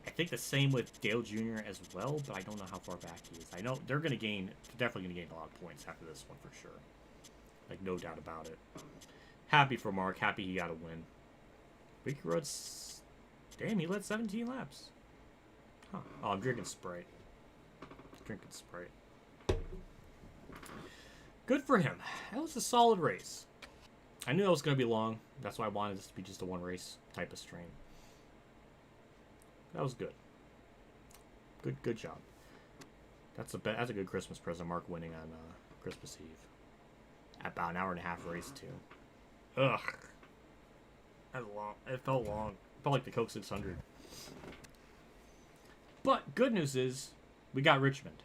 I think the same with Dale Jr. as well, but I don't know how far back he is. I know they're definitely going to gain a lot of points after this one for sure. Like, no doubt about it. Happy for Mark. Happy he got a win. Ricky Rhodes, damn, he led 17 laps. Huh. Oh, I'm drinking Sprite. Drinking Sprite. Good for him. That was a solid race. I knew that was going to be long. That's why I wanted this to be just a one race type of stream. That was good. Good job. That's a good Christmas present. Mark winning on Christmas Eve. About an hour and a half race too. Ugh. That was long. It felt long. It felt like the Coke 600. But good news is we got Richmond.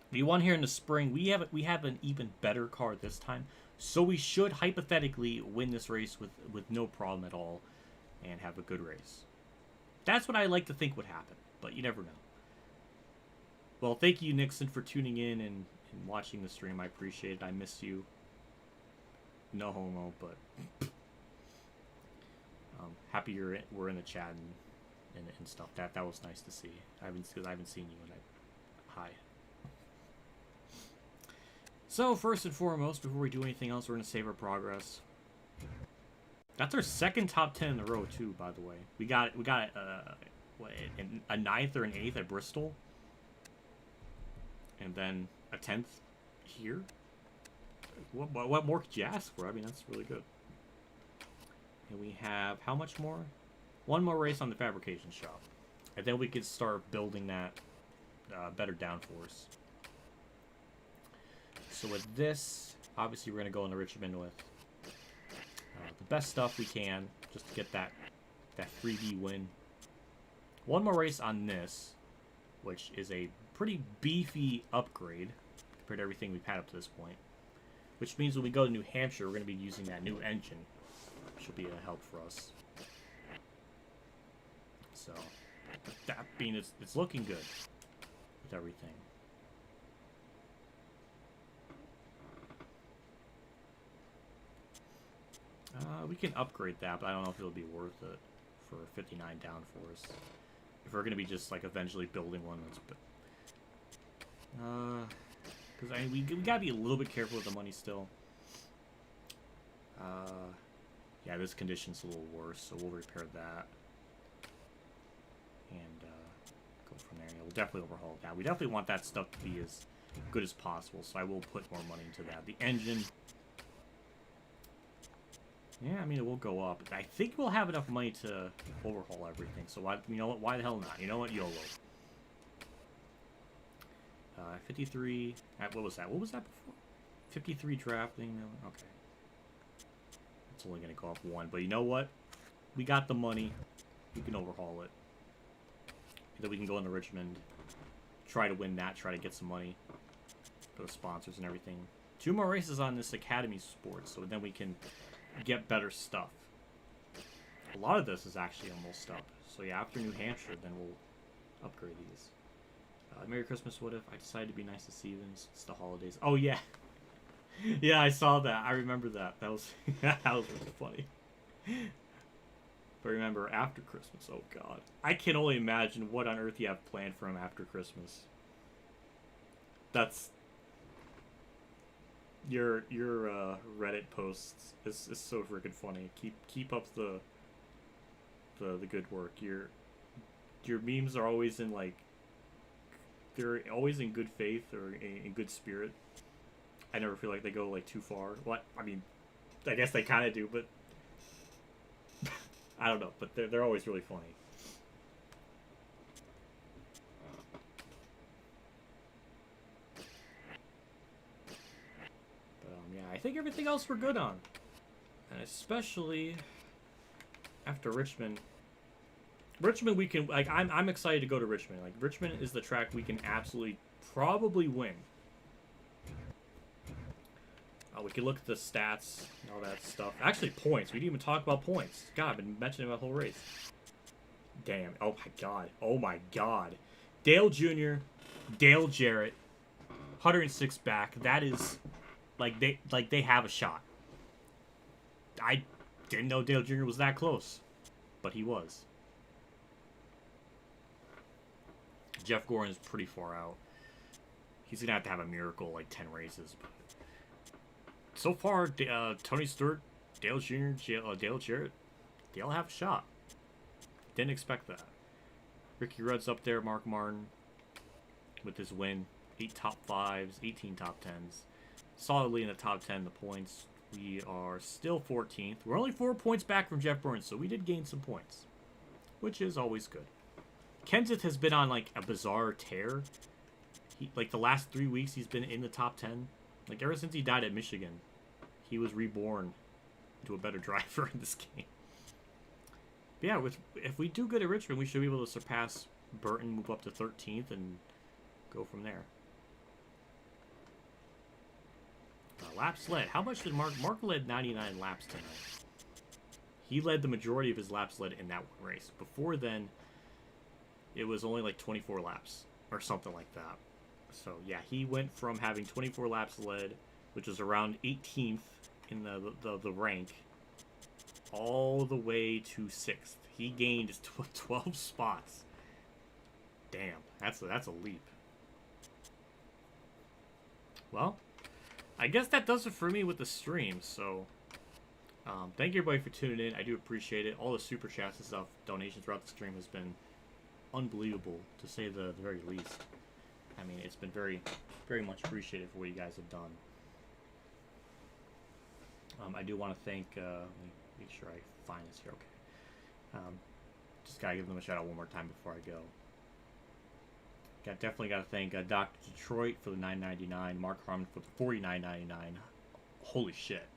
We won here in the spring. We have an even better car this time, so we should hypothetically win this race with no problem at all, and have a good race. That's what I like to think would happen, but you never know. Well, thank you, Nixon, for tuning in and watching the stream. I appreciate it. I miss you. No homo, but happy we're in the chat and stuff. That was nice to see. I haven't seen you in hi. So first and foremost, before we do anything else, we're gonna save our progress. That's our second top 10 in a row too, by the way. We got a 9th or an 8th at Bristol, and then a 10th here. What more could you ask for? I mean, that's really good. And we have how much more? One more race on the fabrication shop, and then we could start building that better downforce. So with this, obviously we're gonna go into Richmond with the best stuff we can, just to get that 3v win. One more race on this, which is a pretty beefy upgrade compared to everything we've had up to this point. Which means when we go to New Hampshire, we're going to be using that new engine, which will be a help for us. So, that being, it's looking good with everything. We can upgrade that, but I don't know if it'll be worth it for 59 downforce. If we're going to be just, like, eventually building one that's... because, I mean, we got to be a little bit careful with the money still. Yeah, this condition's a little worse, so we'll repair that. And go from there. Yeah, we'll definitely overhaul that. We definitely want that stuff to be as good as possible, so I will put more money into that. The engine... Yeah, I mean, it will go up. I think we'll have enough money to overhaul everything, so why, you know what? Why the hell not? You know what? YOLO. 53... what was that? What was that before? 53 drafting? Okay. It's only going to go up 1, but you know what? We got the money. We can overhaul it. Then we can go into Richmond, try to win that, try to get some money for the sponsors and everything. 2 more races on this Academy Sports, so then we can get better stuff. A lot of this is actually almost up. So yeah, after New Hampshire, then we'll upgrade these. Merry Christmas, what if? I decided to be nice to Stevens. It's the holidays. Oh yeah. Yeah, I saw that. I remember that. That was that was really funny. But remember, after Christmas, oh god. I can only imagine what on earth you have planned for him after Christmas. That's... Your Reddit posts is so freaking funny. Keep up the good work. Your memes are always in, like... They're always in good faith or in good spirit. I never feel like they go, like, too far. What? I mean, I guess they kind of do, but... I don't know, but they're always really funny. But, yeah, I think everything else we're good on. And especially after Richmond. Richmond, we can, like, I'm excited to go to Richmond. Like, Richmond is the track we can absolutely probably win. We can look at the stats and all that stuff. Actually, points. We didn't even talk about points. God, I've been mentioning about the whole race. Damn. Oh, my God. Oh, my God. Dale Jr., Dale Jarrett, 106 back. That is, like they have a shot. I didn't know Dale Jr. was that close, but he was. Jeff Gordon's pretty far out. He's going to have a miracle, like 10 races, but... So far, Tony Stewart, Dale Jr., Dale Jarrett, they all have a shot. Didn't expect that. Ricky Rudd's up there, Mark Martin, with his win. 8 top 5s, 18 top 10s. Solidly in the top 10 in the points. We are still 14th. We're only 4 points back from Jeff Burns, so we did gain some points, which is always good. Kenseth has been on, like, a bizarre tear. Like, the last 3 weeks, he's been in the top 10. Like, ever since he died at Michigan, he was reborn into a better driver in this game. But yeah, if we do good at Richmond, we should be able to surpass Burton, move up to 13th, and go from there. Laps led. How much did Mark led 99 laps tonight? He led the majority of his laps led in that one race. Before then, it was only like 24 laps or something like that. So, yeah, he went from having 24 laps led, which was around 18th in the rank, all the way to 6th. He gained 12 spots. Damn, that's a leap. Well, I guess that does it for me with the stream, so... thank you everybody for tuning in. I do appreciate it. All the super chats and stuff, donations throughout the stream has been unbelievable, to say the very least. I mean, it's been very, very much appreciated for what you guys have done. I do want to thank, let me make sure I find this here, okay. Just gotta give them a shout out one more time before I go. Definitely gotta thank Dr. Detroit for the $9.99, Mark Harmon for the $49.99. Holy shit.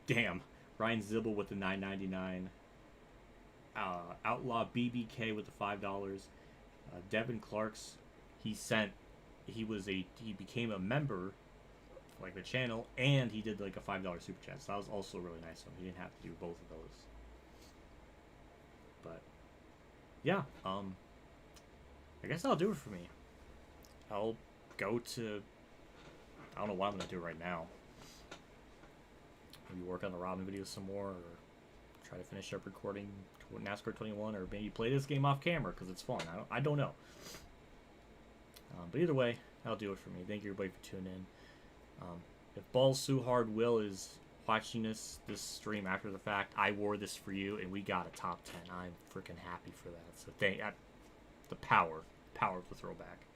Damn. Ryan Zibble with the $9.99. Outlaw BBK with the $5. Devin Clark's, he became a member, like the channel, and he did like a $5 super chat. So that was also really nice of him. He didn't have to do both of those. But yeah, I guess that'll do it for me. I'll go to, I don't know what I'm gonna do right now. Maybe work on the Robin videos some more, or try to finish up recording NASCAR 21, or maybe play this game off camera because it's fun. I don't know. But either way, that'll do it for me. Thank you everybody for tuning in. If Balls Sue Hard Will is watching this stream after the fact, I wore this for you, and we got a top 10. I'm freaking happy for that. So the power of the throwback.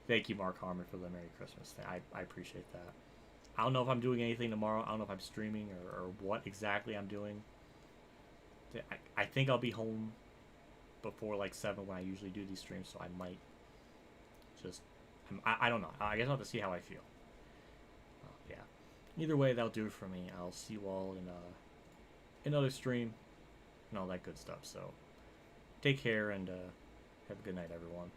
Thank you, Mark Harmon, for the Merry Christmas thing. I appreciate that. I don't know if I'm doing anything tomorrow. I don't know if I'm streaming or what exactly I'm doing. I think I'll be home before like 7 when I usually do these streams, so I might just... I don't know. I guess I'll have to see how I feel. Yeah. Either way, that'll do it for me. I'll see you all in another stream and all that good stuff. So take care and have a good night, everyone.